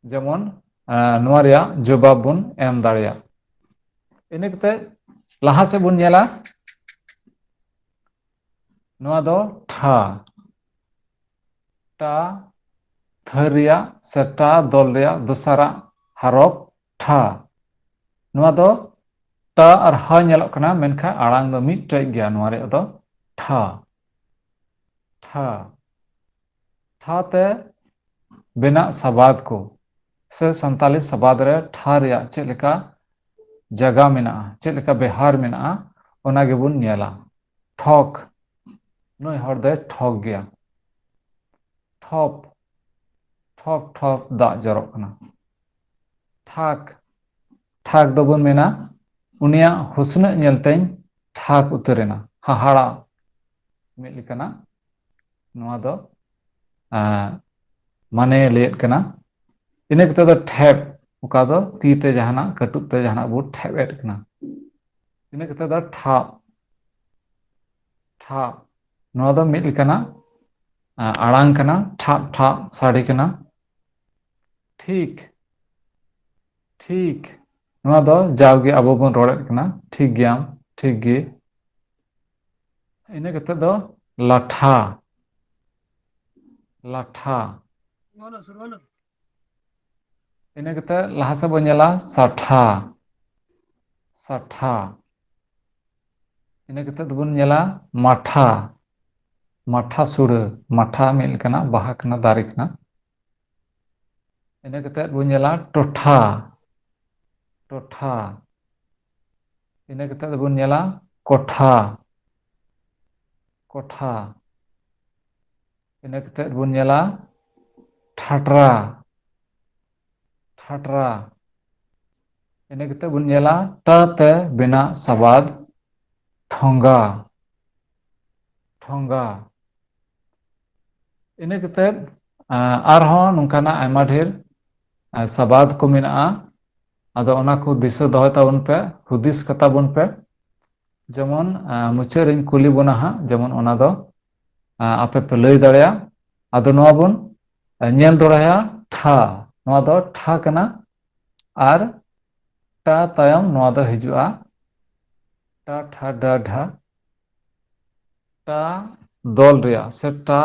जेमन नोआ रिया जवाब बुन एम दाड़िया इन कते लहा से बुन नेला नोआ दो ठा टा थरिया से टा दल रिया दोसारा हरफ ठा नोआ दो टा और हा नेलोग कना मेनखा आड़ांग दो मिदटेज गया नोआ रे दो ठा ठा ठा ते बिना सबाद को से संताली सबाद रे ठा रिया चेक लेका जगह मेना चेक लेका बेहार मेना ओना गे बुन नेला ठोक नय हर दे ठोक गया ठोप ठोक ठोक दा जरक कना ठाक ठाक दो बुन मेना उनिया हुस्न नेलतें ठाक उतरेना हाहाड़ा मिद लेकाना नोआ दो माने लेट कना इन कते दो ठेप ओका दो ती ते जहाना कटुब ते जहाना बु ठेप एड कना इन कते दो ठा ठा नोआ दो मिद लेकाना आड़ांग कना ठा ठा साड़ी कना ठीक ठीक नोआ दो जावगे आबो बन रोड़ेद कना ठीक गया ठीक गे इन कते दो लाठा लाठा इन कते लहा से बन नेला साठा साठा इन कते दो बन नेला माठा माठा सुड़ माठा मिद लेकाना बाहा कना दारे कना इन कते बन नेला टोठा टोठा इन कते दो बन नेला कोठा कोठा इन कते बन नेला ठाटरा ठाटरा ᱤᱱᱟᱹ ᱠᱟᱛᱮ ᱵᱚᱱ ᱧᱮᱞᱟ ᱴ ᱛᱮ ᱵᱮᱱᱟᱜ ᱥᱟᱵᱟᱫ ᱴᱷᱚᱸᱜᱟ ᱴᱷᱚᱸᱜᱟ ᱤᱱᱟᱹ ᱠᱟᱛᱮᱫ ᱟᱨᱦᱚᱸ ᱱᱚᱝᱠᱟᱱᱟᱜ ᱟᱭᱢᱟ ᱰᱷᱮᱨ ᱥᱟᱵᱟᱫ ᱠᱚ ᱢᱮᱱᱟᱜᱼᱟ ᱟᱫᱚ ᱚᱱᱟ ᱠᱚ ᱫᱤᱥᱟᱹ ᱫᱚᱦᱚᱭ ᱛᱟᱵᱚᱱ ᱯᱮ ᱦᱩᱫᱤᱥ ᱠᱟᱛᱟ ᱵᱚᱱ ᱯᱮ ᱡᱮᱢᱚᱱ ᱢᱩᱪᱟᱹᱫ ᱨᱤᱧ ᱠᱩᱞᱤ ᱵᱚᱱᱟ ᱦᱟᱸᱜ ᱡᱮᱢᱚᱱ ᱚᱱᱟ ᱫᱚ ᱟᱯᱮ ᱯᱮ ᱞᱟᱹᱭ ᱫᱟᱲᱮᱭᱟᱜ ᱟᱫᱚ ᱱᱚᱣᱟ ᱵᱚᱱ ᱧᱮᱞ ᱫᱚᱲᱦᱟᱭᱟ ᱴᱷᱟ ᱱᱚᱣᱟ ᱫᱚ ᱴᱷᱟ ᱠᱟᱱᱟ ᱟᱨ ᱴᱟ ᱛᱟᱭᱚᱢ ᱱᱚᱣᱟ ᱫᱚ ᱦᱤᱡᱩᱜᱼᱟ ᱴᱟ ᱴᱷᱟ ᱰᱟ ᱰᱷᱟ ᱴᱟ ᱫᱚᱞ ᱨᱮᱭᱟᱜ ᱥᱮ ᱴᱟ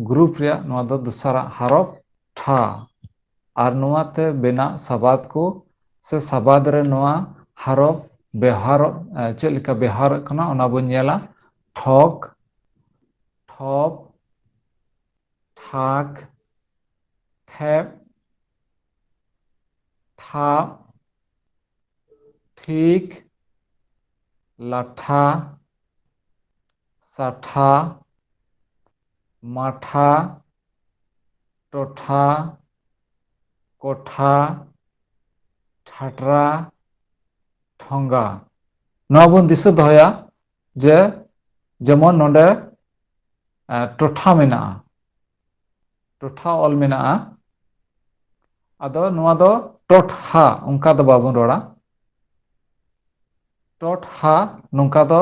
ᱜᱨᱩᱯ ᱨᱮᱭᱟᱜ ᱱᱚᱣᱟ ᱫᱚ ᱫᱚᱥᱟᱨᱟᱜ ᱦᱚᱨᱚᱯ ᱴᱷᱟ ᱟᱨ ᱱᱚᱣᱟᱛᱮ ᱵᱮᱱᱟᱜ ᱥᱟᱵᱟᱫ ᱠᱚ ᱥᱮ ᱥᱟᱵᱟᱫ ᱨᱮ ᱱᱚᱣᱟ ᱦᱚᱨᱚᱯ ᱵᱮᱣᱦᱟᱨᱚᱜ ᱪᱮᱫ ᱞᱮᱠᱟ ᱵᱮᱣᱦᱟᱨᱚᱜ ᱠᱟᱱᱟ ᱚᱱᱟ ᱵᱚᱱ ᱧᱮᱞᱟ ᱴᱷᱚᱠ ᱴᱷᱚᱯ ᱴᱷᱟᱠ ᱴᱷᱮᱯ ᱴᱷᱟᱯ ᱴᱷᱤᱠ ᱞᱟᱴᱷᱟ ᱥᱟᱴᱷᱟ ᱢᱟᱴᱷᱟ ᱴᱚᱴᱷᱟ ᱠᱚᱴᱷᱟ ᱴᱷᱟᱴᱨᱟ ᱴᱷᱚᱸᱜᱟ ᱱᱚᱣᱟ ᱵᱚᱱ ᱫᱤᱥᱟᱹ ᱫᱚᱦᱚᱭᱟ ᱡᱮ ᱡᱮᱢᱚᱱ ᱱᱚᱰᱮ ᱴᱚᱴᱷᱟ ᱢᱮᱱᱟᱜᱼᱟ ᱴᱚᱴᱷᱟ ᱚᱞ ᱢᱮᱱᱟᱜᱼᱟ ᱟᱫᱚ ᱱᱚᱣᱟ ᱫᱚ ᱴᱚᱴᱷᱟ ᱚᱱᱠᱟ ᱫᱚ ᱵᱟᱵᱚᱱ ᱨᱚᱲᱟ ᱴᱚᱴᱷᱟ ᱱᱚᱝᱠᱟ ᱫᱚ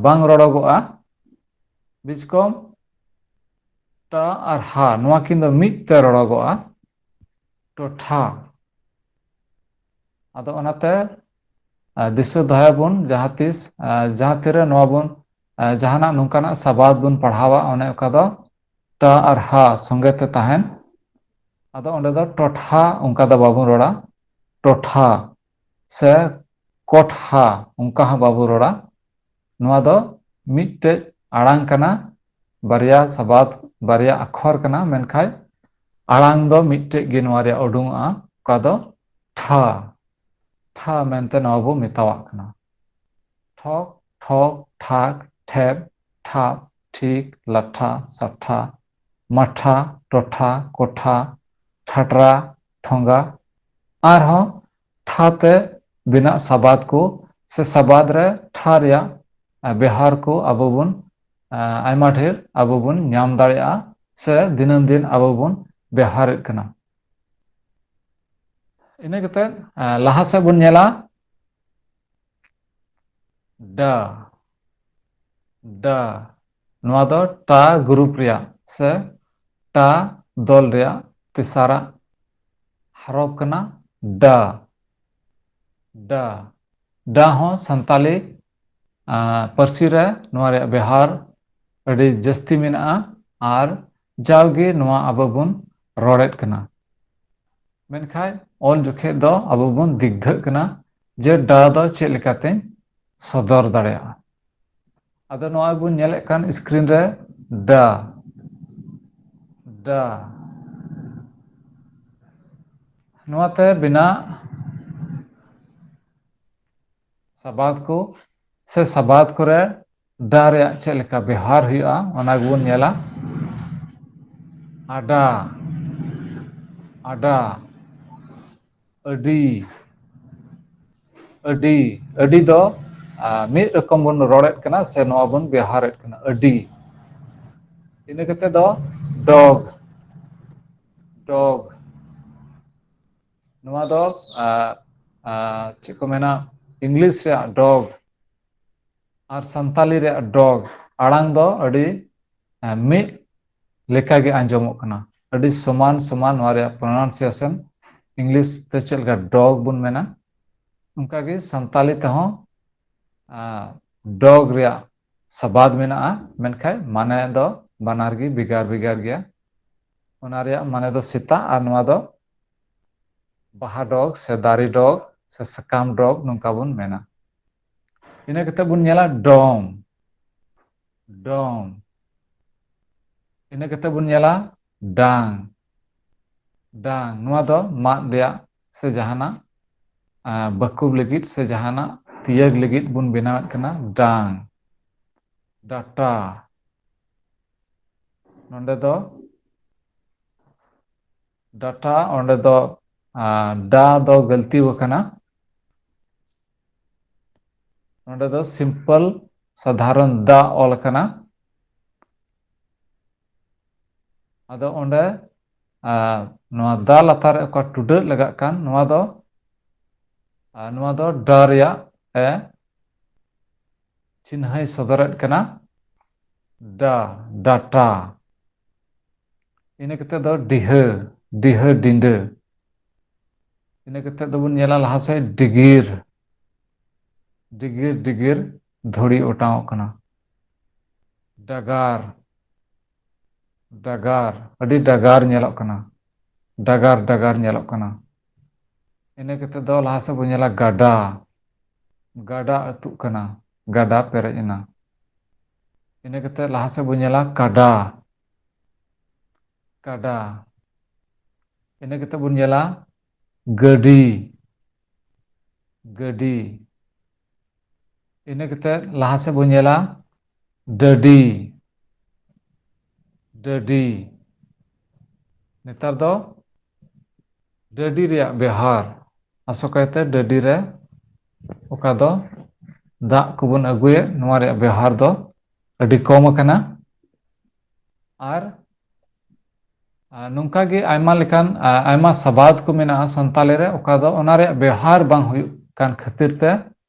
ᱵᱟᱝ ᱨᱚᱲᱚᱜᱚᱜᱼᱟ ᱵᱤᱪᱠᱚᱢ ᱴᱟ ᱟᱨ ᱦᱟ ᱱᱚᱣᱟ ᱠᱤᱱ ᱫᱚ ᱢᱤᱫ ᱛᱮ ᱨᱚᱲᱚᱜᱚᱜᱼᱟ ᱴᱚᱴᱷᱟ ᱟᱫᱚ ᱚᱱᱟᱛᱮ ᱫᱤᱥᱟᱹ ᱫᱚᱦᱚᱭᱟᱵᱚᱱ ᱡᱟᱦᱟᱸ ᱛᱤᱥ ᱡᱟᱦᱟᱸ ᱛᱤᱨᱮ ᱱᱚᱣᱟ ᱵᱚᱱ ᱡᱟᱦᱟᱱᱟᱜ ᱱᱚᱝᱠᱟᱱᱟᱜ ᱥᱟᱵᱟᱫ ᱵᱚᱱ ᱯᱟᱲᱦᱟᱣᱟ ᱚᱱᱮ ᱚᱠᱟ ᱫᱚ ᱴᱟ ᱟᱨ ᱦᱟ ᱥᱚᱸᱜᱮ ᱛᱮ ᱛᱟᱦᱮᱱ ᱟᱫᱚ ᱚᱸᱰᱮ ᱫᱚ ᱴᱚᱴᱷᱟ ᱚᱱᱠᱟ ᱫᱚ ᱵᱟᱵᱚᱱ ᱨᱚᱲᱟ ᱴᱚᱴᱷᱟ ᱥᱮ ᱠᱚᱴᱷᱟ ᱚᱱᱠᱟ ᱦᱚᱸ ᱵᱟᱵᱚ ᱨᱚᱲᱟ ᱱᱚᱣᱟ ᱫᱚ ᱢᱤᱫᱴᱮᱡ ᱟᱲᱟᱝ ᱠᱟᱱᱟ ᱵᱟᱨᱭᱟ ᱥᱟᱵᱟᱫ ᱵᱟᱨᱭᱟ ᱟᱠᱷᱚᱨ ᱠᱟᱱᱟ ᱢᱮᱱᱠᱷᱟᱡ ᱟᱲᱟᱝ ᱫᱚ ᱢᱤᱫᱴᱮᱡ ᱜᱮ ᱱᱚᱣᱟ ᱨᱮᱭᱟᱜ ᱩᱰᱩᱝᱚᱜᱼᱟ ᱚᱠᱟ ᱫᱚ ᱴᱷᱟ ᱴᱷᱟ ᱢᱮᱱᱛᱮ ᱱᱚᱣᱟ ᱵᱚ ᱢᱮᱛᱟᱣᱟᱜ ᱠᱟᱱᱟ ᱴᱷᱚᱠ ᱴᱷᱚᱠ ᱴᱷᱟᱠ ᱴᱷᱮᱯ ᱴᱷᱟᱯ ᱴᱷᱤᱠ ᱞᱟᱴᱷᱟ ᱥᱟᱴᱷᱟ ᱢᱟᱴᱷᱟ ᱴᱚᱴᱷᱟ ᱠᱚᱴᱷᱟ ᱴᱷᱟᱴᱨᱟ ᱴᱷᱚᱸᱜᱟ ᱟᱨᱦᱚᱸ ᱴᱷᱟ ᱛᱮ ᱵᱮᱱᱟᱜ ᱥᱟᱵᱟᱫ ᱠᱚ ᱥᱮ ᱥᱟᱵᱟᱫ ᱨᱮ ᱴᱷᱟ ᱨᱮᱭᱟᱜ ᱵᱮᱣᱦᱟᱨ ᱠᱚ ᱟᱵᱚ ᱵᱚᱱ ᱟᱭᱢᱟ ᱰᱷᱮᱨ ᱟᱵᱚ ᱵᱚᱱ ᱧᱟᱢ ᱫᱟᱲᱮᱭᱟᱜᱼᱟ ᱥᱮ ᱫᱤᱱᱟᱹᱢ ᱫᱤᱱ ᱟᱵᱚ ᱵᱚᱱ ᱵᱮᱣᱦᱟᱨᱮᱫ ᱠᱟᱱᱟ ᱤᱱᱟᱹ ᱠᱟᱛᱮᱫ ᱞᱟᱦᱟ ᱥᱮᱫ ᱵᱚᱱ ᱧᱮᱞᱟ ᱰᱟ ᱰᱟ ᱱᱚᱣᱟ ᱫᱚ ᱴᱟ ᱜᱨᱩᱯ ᱨᱮᱭᱟᱜ ᱥᱮ ᱴᱟ ᱫᱚᱞ ᱨᱮᱭᱟᱜ ᱛᱮᱥᱟᱨᱟᱜ ᱦᱚᱨᱚᱯ ᱠᱟᱱᱟ ᱰᱟ ᱰᱟ ᱰᱟ ᱦᱚᱸ ᱥᱟᱱᱛᱟᱞᱤ ᱯᱟᱹᱨᱥᱤ ᱨᱮ ᱱᱚᱣᱟ ᱨᱮᱭᱟᱜ ᱵᱮᱣᱦᱟᱨ ᱟᱹᱰᱤ ᱡᱟᱹᱥᱛᱤ ᱢᱮᱱᱟᱜᱼᱟ ᱟᱨ ᱡᱟᱣᱜᱮ ᱱᱚᱣᱟ ᱟᱵᱚ ᱵᱚᱱ ᱨᱚᱲᱮᱫ ᱠᱟᱱᱟ ᱢᱮᱱᱠᱷᱟᱡ ᱚᱞ ᱡᱚᱠᱷᱮᱡ ᱫᱚ ᱟᱵᱚ ᱵᱚᱱ ᱫᱤᱜᱽᱫᱷᱟᱹᱜ ᱠᱟᱱᱟ ᱡᱮ ᱰᱟ ᱫᱚ ᱪᱮᱫ ᱞᱮᱠᱟᱛᱮᱧ ᱥᱚᱫᱚᱨ ᱫᱟᱲᱮᱭᱟᱜᱼᱟ ᱟᱫᱚ ᱱᱚᱜᱼᱚᱭ ᱵᱚᱱ ᱧᱮᱞᱮᱫ ᱠᱟᱱ ᱥᱠᱨᱤᱱ ᱨᱮ ᱰᱟ ᱰᱟ ᱱᱚᱣᱟᱛᱮ ᱵᱮᱱᱟᱜ ᱥᱟᱵᱟᱫ ᱠᱚ ᱥᱮ ᱥᱟᱵᱟᱫ ᱠᱚᱨᱮ ᱰᱟ ᱨᱮᱭᱟᱜ ᱪᱮᱫ ᱞᱮᱠᱟ ᱵᱮᱣᱦᱟᱨ ᱦᱩᱭᱩᱜᱼᱟ ᱚᱱᱟ ᱜᱮᱵᱚᱱ ᱧᱮᱞᱟ ᱟᱰᱟ ᱟᱰᱟ ᱟᱹᱰᱤ ᱟᱹᱰᱤ ᱟᱹᱰᱤ ᱫᱚ ᱢᱤᱫ ᱨᱚᱠᱚᱢ ᱵᱚᱱ ᱨᱚᱲᱮᱫ ᱠᱟᱱᱟ ᱥᱮ ᱱᱚᱣᱟ ᱵᱚᱱ ᱵᱮᱣᱦᱟᱨᱮᱫ ᱠᱟᱱᱟ ᱟᱹᱰᱤ ᱤᱱᱟᱹ ᱠᱟᱛᱮ ᱫᱚ ᱰᱚᱜ ᱰᱚᱜ ᱱᱚᱣᱟ ᱫᱚ ᱪᱮᱫ ᱠᱚ ᱢᱮᱱᱟ ᱤᱝᱞᱤᱥ ᱨᱮᱭᱟᱜ ᱰᱚᱜ ᱟᱨ ᱥᱟᱱᱛᱟᱞᱤ ᱨᱮᱭᱟᱜ ᱰᱚᱜ ᱟᱲᱟᱝ ᱫᱚ ᱟᱹᱰᱤ ᱢᱤᱫ ᱞᱮᱠᱟᱜᱮ ᱟᱸᱡᱚᱢᱚᱜ ᱠᱟᱱᱟ ᱟᱹᱰᱤ ᱥᱚᱢᱟᱱ ᱥᱚᱢᱟᱱ ᱱᱚᱣᱟ ᱨᱮᱭᱟᱜ ᱯᱨᱚᱱᱟᱣᱩᱱᱥᱤᱭᱮᱥᱚᱱ ᱤᱝᱞᱤᱥ ᱛᱮ ᱪᱮᱫ ᱞᱮᱠᱟ ᱰᱚᱜ ᱵᱚᱱ ᱢᱮᱱᱟ ᱚᱱᱠᱟᱜᱮ ᱥᱟᱱᱛᱟᱞᱤ ᱛᱮᱦᱚᱸ ᱰᱚᱜ ᱨᱮᱭᱟᱜ ᱥᱟᱵᱟᱫ ᱢᱮᱱᱟᱜᱼᱟ ᱢᱮᱱᱠᱷᱟᱡ ᱢᱟᱱᱮ ᱫᱚ ᱵᱟᱱᱟᱨ ᱜᱮ ᱵᱷᱮᱜᱟᱨ ᱵᱷᱮᱜᱟᱨ ᱜᱮᱭᱟ ᱚᱱᱟ ᱨᱮᱭᱟᱜ ᱢᱟᱱᱮ ᱫᱚ ᱥᱮᱛᱟ ᱟᱨ ᱱᱚᱣᱟ ᱫᱚ ᱵᱟᱦᱟ ᱰᱚᱜ ᱥᱮ ᱫᱟᱨᱮ ᱰᱚᱜ ᱥᱮ ᱥᱟᱠᱟᱢ ᱰᱚᱜ ᱱᱚᱝᱠᱟ ᱵᱚᱱ ᱢᱮᱱᱟ ᱤᱱᱟᱹ ᱠᱟᱛᱮᱫ ᱵᱚᱱ ᱧᱮᱞᱟ ᱰᱚᱢ ᱰᱚᱢ ᱤᱱᱟᱹ ᱠᱟᱛᱮᱫ ᱵᱚᱱ ᱧᱮᱞᱟ ᱰᱟᱝ ᱰᱟᱝ ᱱᱚᱣᱟ ᱫᱚ ᱢᱟᱫ ᱨᱮᱭᱟᱜ ᱥᱮ ᱡᱟᱦᱟᱱᱟᱜ ᱵᱟᱹᱠᱩᱵ ᱞᱟᱹᱜᱤᱫ ᱥᱮ ᱡᱟᱦᱟᱱᱟᱜ ᱛᱤᱭᱟᱹᱜ ᱞᱟᱹᱜᱤᱫ ᱵᱚᱱ ᱵᱮᱱᱟᱣᱮᱫ ᱠᱟᱱᱟ ᱰᱟᱝ ᱰᱟᱴᱟ ᱱᱚᱰᱮ ᱫᱚ ᱰᱟᱴᱟ ᱚᱸᱰᱮ ᱫᱚ ᱰᱟ ᱫᱚ ᱜᱟᱹᱞᱛᱤ ᱟᱠᱟᱱᱟ ᱱᱚᱰᱮ ᱫᱚ ᱥᱤᱢᱯᱚᱞ ᱥᱟᱫᱷᱟᱨᱚᱱ ᱫᱟ ᱚᱞ ᱟᱠᱟᱱᱟ ᱟᱫᱚ ᱚᱸᱰᱮ ᱱᱚᱣᱟ ᱫᱟ ᱞᱟᱛᱟᱨ ᱨᱮ ᱚᱠᱟ ᱴᱩᱰᱟᱹᱜ ᱞᱟᱜᱟᱜ ᱠᱟᱱ ᱱᱚᱣᱟ ᱫᱚ ᱰᱟ ᱨᱮᱭᱟᱜ ᱪᱤᱱᱦᱟᱹᱭ ᱥᱚᱫᱚᱨᱮᱫ ᱠᱟᱱᱟ ᱰᱟ ᱰᱟᱴᱟ ᱤᱱᱟᱹ ᱠᱟᱛᱮ ᱫᱚ ᱰᱤᱦᱟᱹ ᱰᱤᱦᱟᱹ ᱰᱤᱸᱰᱟᱹ ᱤᱱᱟᱹ ᱠᱟᱛᱮ ᱫᱚᱵᱚᱱ ᱧᱮᱞᱟ ᱞᱟᱦᱟ ᱥᱮᱫ ᱰᱤᱜᱤᱨ ᱰᱤᱜᱤᱨ ᱰᱤᱜᱤᱨ ᱫᱷᱩᱲᱤ ᱚᱴᱟᱝᱚᱜ ᱠᱟᱱᱟ ᱰᱟᱜᱟᱨ ᱰᱟᱜᱟᱨ ᱟᱹᱰᱤ ᱰᱟᱜᱟᱨ ᱧᱮᱞᱚᱜ ᱠᱟᱱᱟ ᱰᱟᱜᱟᱨ ᱰᱟᱜᱟᱨ ᱧᱮᱞᱚᱜ ᱠᱟᱱᱟ ᱤᱱᱟᱹ ᱠᱟᱛᱮ ᱫᱚ ᱞᱟᱦᱟ ᱥᱮᱫ ᱵᱚᱱ ᱧᱮᱞᱟ ᱜᱟᱰᱟ ᱜᱟᱰᱟ ᱟᱹᱛᱩᱜ ᱠᱟᱱᱟ ᱜᱟᱰᱟ ᱯᱮᱨᱮᱡ ᱮᱱᱟ ᱤᱱᱟᱹ ᱠᱟᱛᱮ ᱞᱟᱦᱟ ᱥᱮᱫ ᱵᱚᱱ ᱧᱮᱞᱟ ᱠᱟᱰᱟ ᱠᱟᱰᱟ ᱤᱱᱟᱹ ᱠᱟᱛᱮ ᱵᱚᱱ ᱧᱮᱞᱟ ᱜᱟᱹᱰᱤ ᱜᱟᱹᱰᱤ ᱤᱱᱟᱹ ᱠᱟᱛᱮ ᱞᱟᱦᱟ ᱥᱮᱫ ᱵᱚᱱ ᱧᱮᱞᱟ ᱰᱟᱹᱰᱤ ᱰᱟᱹᱰᱤ ᱱᱮᱛᱟᱨ ᱫᱚ ᱰᱟᱹᱰᱤ ᱨᱮᱭᱟᱜ ᱵᱮᱣᱦᱟᱨ ᱟᱥᱚᱠᱟᱭᱛᱮ ᱰᱟᱹᱰᱤ ᱨᱮ ᱚᱠᱟ ᱫᱚ ᱫᱟᱜ ᱠᱚᱵᱚᱱ ᱟᱹᱜᱩᱭᱮᱫ ᱱᱚᱣᱟ ᱨᱮᱭᱟᱜ ᱵᱮᱣᱦᱟᱨ ᱫᱚ ᱟᱹᱰᱤ ᱠᱚᱢ ᱟᱠᱟᱱᱟ ᱟᱨ ᱱᱚᱝᱠᱟ ᱜᱮ ᱟᱭᱢᱟ ᱞᱮᱠᱟᱱ ᱟᱭᱢᱟ ᱥᱟᱵᱟᱫ ko ᱢᱮᱱᱟᱜᱼᱟ ᱥᱟᱱᱛᱟᱞᱤ ᱨᱮ ᱚᱠᱟ ᱫᱚ ᱚᱱᱟ ᱨᱮᱭᱟᱜ ᱵᱮᱣᱦᱟᱨ ᱵᱟᱝ ᱦᱩᱭᱩᱜ ᱠᱟᱱ ᱠᱷᱟᱹᱛᱤᱨ ᱛᱮ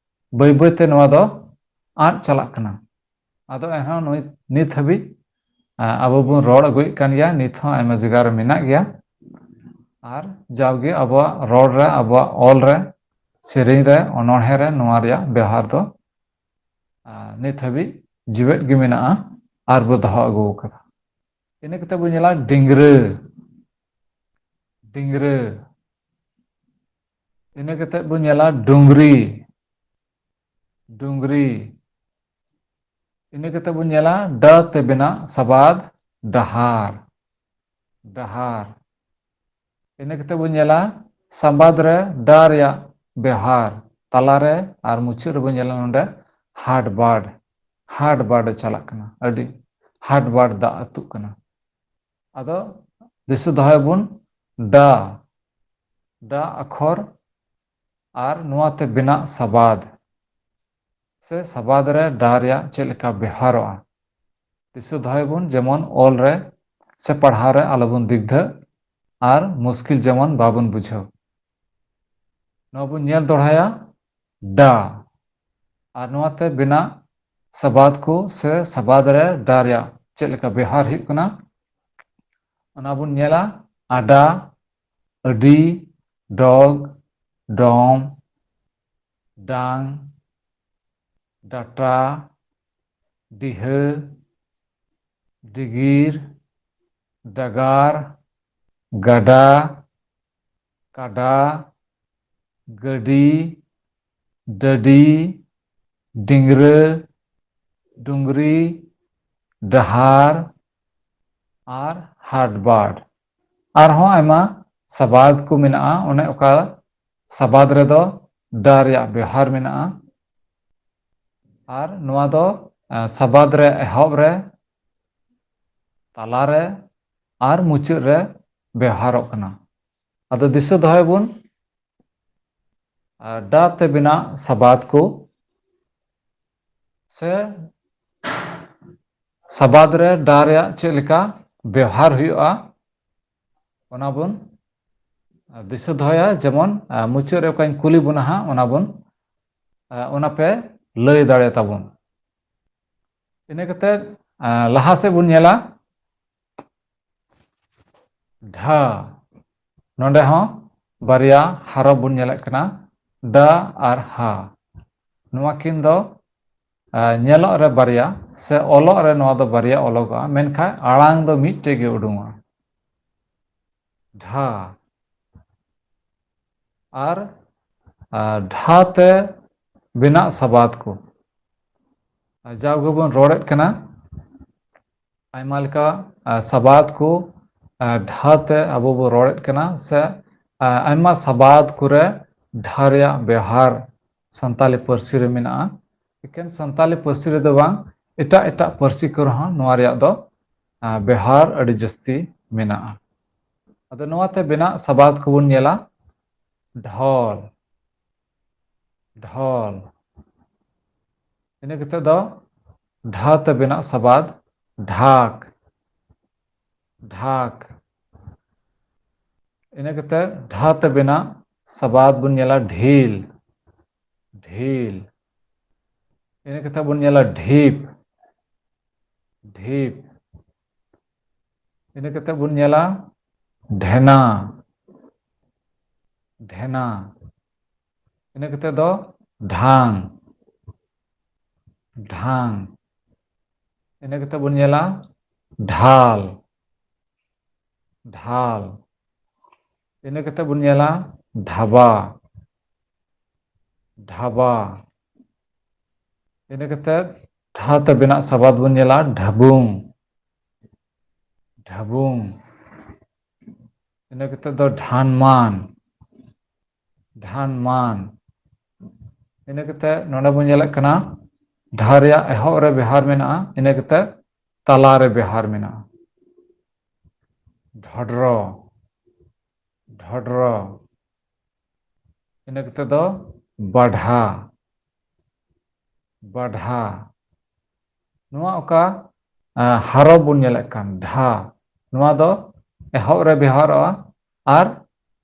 ᱵᱟᱹᱭ ᱵᱟᱹᱭᱛᱮ ᱱᱚᱣᱟ ᱫᱚ ᱟᱫ ᱪᱟᱞᱟᱜ ᱠᱟᱱᱟ ᱟᱫᱚ ᱮᱱᱦᱚᱸ ᱱᱤᱛ ᱦᱟᱹᱵᱤᱡ ᱟᱵᱚ ᱵᱚᱱ ᱨᱚᱲ ᱟᱹᱜᱩᱭᱮᱫ ᱠᱟᱱ ᱜᱮᱭᱟ ᱱᱤᱛ ᱦᱚᱸ ᱟᱭᱢᱟ ᱡᱟᱭᱜᱟ ᱨᱮ ᱢᱮᱱᱟᱜ ᱜᱮᱭᱟ ᱟᱨ ᱡᱟᱣᱜᱮ ᱟᱵᱚᱣᱟᱜ ᱨᱚᱲ ᱨᱮ ᱟᱵᱚᱣᱟᱜ ᱚᱞ ᱨᱮ ᱥᱮᱨᱮᱧ ᱨᱮ ᱚᱱᱚᱬᱦᱮ ᱨᱮ ᱱᱚᱣᱟ ᱨᱮᱭᱟᱜ ᱵᱮᱣᱦᱟᱨ ᱫᱚ ᱱᱤᱛ ᱦᱟᱹᱵᱤᱡ ᱡᱤᱣᱮᱫ ᱜᱮ ᱢᱮᱱᱟᱜᱼᱟ ᱟᱨ ᱵᱚ ᱫᱚᱦᱚ ᱟᱹᱜᱩ ᱟᱠᱟᱫᱟ ᱤᱱᱟᱹ ᱠᱟᱛᱮ ᱵᱚᱱ ᱧᱮᱞᱟ ᱰᱤᱝᱨᱟᱹ ᱰᱤᱝᱨᱟᱹ ᱤᱱᱟᱹ ᱠᱟᱛᱮ ᱵᱚᱱ ᱧᱮᱞᱟ ᱰᱩᱝᱨᱤ ᱰᱩᱝᱨᱤ ᱤᱱᱟᱹ ᱠᱟᱛᱮ ᱵᱚᱱ ᱧᱮᱞᱟ ᱰᱟ ᱛᱮ ᱵᱮᱱᱟᱜ ᱥᱟᱵᱟᱫ ᱰᱟᱦᱟᱨ ᱰᱟᱦᱟᱨ ᱤᱱᱟᱹ ᱠᱟᱛᱮ ᱵᱚᱱ ᱧᱮᱞᱟ ᱥᱟᱢᱵᱟᱫ ᱨᱮ ᱰᱟ ᱨᱮᱭᱟᱜ ᱵᱮᱣᱦᱟᱨ ᱛᱟᱞᱟᱨᱮ ᱟᱨ ᱢᱩᱪᱟᱹᱫ ᱨᱮᱵᱚᱱ ᱧᱮᱞᱟ ᱱᱚᱰᱮ ᱦᱟᱴ ᱵᱟᱴ ᱦᱟᱴ ᱵᱟᱴ ᱪᱟᱞᱟᱜ ᱠᱟᱱᱟ ᱟᱹᱰᱤ ᱦᱟᱴ ᱵᱟᱴ ᱫᱟᱜ ᱟᱹᱛᱩᱜ ᱠᱟᱱᱟ ᱟᱫᱚ ᱫᱤᱥᱟᱹ ᱫᱚᱦᱚᱭᱟᱵᱚᱱ ᱰᱟ ᱰᱟ ᱟᱠᱷᱚᱨ ᱟᱨ ᱱᱚᱣᱟᱛᱮ ᱵᱮᱱᱟᱜ ᱥᱟᱵᱟᱫ ᱥᱮ ᱥᱟᱵᱟᱫ ᱨᱮ ᱰᱟ ᱨᱮᱭᱟᱜ ᱪᱮᱫ ᱞᱮᱠᱟ ᱵᱮᱣᱦᱟᱨᱚᱜᱼᱟ ᱫᱤᱥᱟᱹ ᱫᱚᱦᱚᱭᱟᱵᱚᱱ ᱡᱮᱢᱚᱱ ᱚᱞ ᱨᱮ ᱥᱮ ᱯᱟᱲᱦᱟᱣ ᱨᱮ ᱟᱞᱚᱵᱚᱱ ᱫᱤᱜᱽᱫᱷᱟᱹ ᱟᱨ ᱢᱩᱥᱠᱤᱞ ᱡᱮᱢᱚᱱ ᱵᱟᱵᱚᱱ ᱵᱩᱡᱷᱟᱹᱣ ᱱᱚᱣᱟ ᱵᱚᱱ ᱧᱮᱞ ᱫᱚᱲᱦᱟᱭᱟ ᱰᱟ ᱟᱨ ᱱᱚᱣᱟᱛᱮ ᱵᱮᱱᱟᱜ ᱥᱟᱵᱟᱫ ᱠᱚ ᱥᱮ ᱥᱟᱵᱟᱫ ᱨᱮ ᱰᱟ ᱨᱮᱭᱟᱜ ᱪᱮᱫ ᱞᱮᱠᱟ ᱵᱮᱣᱦᱟᱨ ᱦᱩᱭᱩᱜ ᱠᱟᱱᱟ ᱚᱱᱟ ᱵᱚᱱ ᱧᱮᱞᱟ ᱟᱰᱟ ᱟᱹᱰᱤ ᱰᱚᱜ ᱰᱚᱢ ᱰᱟᱝ ᱰᱟᱴᱟ ᱰᱤᱦᱟᱹ ᱰᱤᱜᱤᱨ ᱰᱟᱜᱟᱨ ᱜᱟᱰᱟ ᱠᱟᱰᱟ ᱜᱟᱹᱰᱤ ᱰᱟᱹᱰᱤ ᱰᱤᱝᱨᱟᱹ ᱰᱩᱝᱨᱤ ᱰᱟᱦᱟᱨ ᱟᱨ ᱦᱟᱴ ᱵᱟᱴ ᱟᱨᱦᱚᱸ ᱟᱭᱢᱟ ᱥᱟᱵᱟᱫ ᱠᱚ ᱢᱮᱱᱟᱜᱼᱟ ᱚᱱᱮ ᱚᱠᱟ ᱥᱟᱵᱟᱫ ᱨᱮᱫᱚ ᱰᱟ ᱨᱮᱭᱟᱜ ᱵᱮᱣᱦᱟᱨ ᱢᱮᱱᱟᱜᱼᱟ ᱟᱨ ᱱᱚᱣᱟ ᱫᱚ ᱥᱟᱵᱟᱫ ᱨᱮ ᱮᱦᱚᱵ ᱨᱮ ᱛᱟᱞᱟᱨᱮ ᱟᱨ ᱢᱩᱪᱟᱹᱫ ᱨᱮ ᱵᱮᱣᱦᱟᱨᱚᱜ ᱠᱟᱱᱟ ᱟᱫᱚ ᱫᱤᱥᱟᱹ ᱫᱚᱦᱚᱭᱟᱵᱚᱱ ᱰᱟ ᱛᱮ ᱵᱮᱱᱟᱜ ᱥᱟᱵᱟᱫ ᱠᱚ ᱥᱮ ᱥᱟᱵᱟᱫ ᱨᱮ ᱰᱟ ᱨᱮᱭᱟᱜ ᱪᱮᱫ ᱞᱮᱠᱟ ᱵᱮᱣᱦᱟᱨ ᱦᱩᱭᱩᱜᱼᱟ ᱚᱱᱟ ᱵᱚᱱ ᱫᱤᱥᱟᱹ ᱫᱚᱦᱚᱭᱟ ᱡᱮᱢᱚᱱ ᱢᱩᱪᱟᱹᱫ ᱨᱮ ᱚᱠᱟᱧ ᱠᱩᱞᱤ ᱵᱚᱱᱟ ᱦᱟᱸᱜ ᱚᱱᱟ ᱯᱮ ᱞᱟᱹᱭ ᱫᱟᱲᱮ ᱛᱟᱵᱚᱱ ᱤᱱᱟᱹ ᱠᱟᱛᱮᱫ ᱞᱟᱦᱟ ᱥᱮᱫ ᱵᱚᱱ ᱧᱮᱞᱟ ᱰᱷᱟ ᱱᱚᱰᱮ ᱦᱚᱸ ᱵᱟᱨᱭᱟ ᱦᱟᱨᱚᱯ ᱵᱚᱱ ᱧᱮᱞᱮᱫ ᱠᱟᱱᱟ ᱰᱟ ᱟᱨ ᱦᱟ ᱱᱚᱣᱟ ᱠᱤᱱ ᱫᱚ ᱧᱮᱞᱚᱜ ᱨᱮ ᱵᱟᱨᱭᱟ ᱥᱮ ᱚᱞᱚᱜ ᱨᱮ ᱱᱚᱣᱟ ᱫᱚ ᱵᱟᱨᱭᱟ ᱚᱞᱚᱜᱚᱜᱼᱟ ᱢᱮᱱᱠᱷᱟᱱ ᱟᱲᱟᱝ ᱫᱚ ᱢᱤᱫᱴᱮᱡ ᱜᱮ ᱩᱰᱩᱝᱚᱜᱼᱟ ᱰᱷᱟ ᱟᱨ ᱰᱷᱟ ᱛᱮ ᱵᱮᱱᱟᱜ ᱥᱟᱵᱟᱫ ᱠᱚ ᱡᱟᱣ ᱜᱮᱵᱚᱱ ᱨᱚᱲᱮᱫ ᱠᱟᱱᱟ ᱟᱭᱢᱟ ᱞᱮᱠᱟ ᱥᱟᱵᱟᱫ ᱠᱚ ᱰᱷᱟ ᱛᱮ ᱟᱵᱚ ᱵᱚ ᱨᱚᱲᱮᱫ ᱠᱟᱱᱟ ᱥᱮ ᱟᱭᱢᱟ ᱥᱟᱵᱟᱫ ᱠᱚᱨᱮ ᱰᱷᱟ ᱨᱮᱭᱟᱜ ᱵᱮᱣᱦᱟᱨ ᱥᱟᱱᱛᱟᱞᱤ ᱯᱟᱹᱨᱥᱤ ᱨᱮ ᱢᱮᱱᱟᱜᱼᱟ ᱮᱠᱮᱱ ᱥᱟᱱᱛᱟᱞᱤ ᱯᱟᱹᱨᱥᱤ ᱨᱮᱫᱚ ᱵᱟᱝ ᱮᱴᱟᱜ ᱮᱴᱟᱜ ᱯᱟᱹᱨᱥᱤ ᱠᱚᱨᱮ ᱦᱚᱸ ᱱᱚᱣᱟ ᱨᱮᱭᱟᱜ ᱫᱚ ᱵᱮᱣᱦᱟᱨ ᱟᱹᱰᱤ ᱡᱟᱹᱥᱛᱤ ᱢᱮᱱᱟᱜᱼᱟ ᱟᱫᱚ ᱱᱚᱣᱟᱛᱮ ᱵᱮᱱᱟᱜ ᱥᱟᱵᱟᱫ ᱠᱚᱵᱚᱱ ᱧᱮᱞᱟ ᱰᱷᱚᱞ ᱰᱷᱚᱞ ᱤᱱᱟᱹ ᱠᱟᱛᱮ ᱫᱚ ढ ᱛᱮ ᱵᱮᱱᱟᱜ ᱥᱟᱵᱟᱫ ढाक ढाक ᱤᱱᱟᱹ ᱠᱟᱛᱮ ढ ᱛᱮ ᱵᱮᱱᱟᱜ ᱥᱟᱵᱟᱫ ᱵᱚᱱ ᱧᱮᱞᱟ ढील ढील ᱤᱱᱟᱹ ᱠᱟᱛᱮ ᱵᱚᱱ ᱧᱮᱞᱟ ढीप ढीप ᱤᱱᱟᱹ ᱠᱟᱛᱮ ᱵᱚᱱ ᱧᱮᱞᱟ ढेना ढेना ᱤᱱᱟᱹ ᱠᱟᱛᱮ ᱫᱚ ढांग ढांग ᱤᱱᱟᱹ ᱠᱟᱛᱮ ᱵᱚᱱ ᱧᱮᱞᱟ ढाल ढाल ᱤᱱᱟᱹ ᱠᱟᱛᱮ ᱵᱚᱱ ᱧᱮᱞᱟ ढाबा ढाबा ᱤᱱᱟᱹ ᱠᱟᱛᱮ ढ ᱛᱮ ᱵᱮᱱᱟᱜ ᱥᱟᱵᱟᱫ ᱵᱚᱱ ᱧᱮᱞᱟ ढबुং ढबुং ᱤᱱᱟᱹ ᱠᱟᱛᱮ ᱫᱚ ढानमान ढानमान ᱤᱱᱟᱹ ᱠᱟᱛᱮ ᱱᱚᱰᱮ ᱵᱚᱱ ᱧᱮᱞᱮᱫ ᱠᱟᱱᱟ ढ ᱨᱮᱭᱟᱜ ᱮᱦᱚᱵ ᱨᱮ ᱵᱮᱣᱦᱟᱨ ᱢᱮᱱᱟᱜᱼᱟ ᱤᱱᱟᱹ ᱠᱟᱛᱮ ᱛᱟᱞᱟ ᱨᱮ ᱵᱮᱣᱦᱟर ᱢᱮᱱᱟᱜᱼᱟ ढडरो ढडरो ᱤᱱᱟᱹ ᱠᱟᱛᱮ ᱫᱚ बढ़ा बढ़ा ᱱᱚᱣᱟ ᱚᱠᱟ ᱦᱟᱨᱚᱯ ᱵᱚᱱ ᱧᱮᱞᱮᱫ ᱠᱟᱱ ढा ᱱᱚᱣᱟ ᱫᱚ ᱮᱦᱚᱵ ᱨᱮ ᱵᱮᱣᱦᱟᱨᱚᱜᱼᱟ ᱟᱨ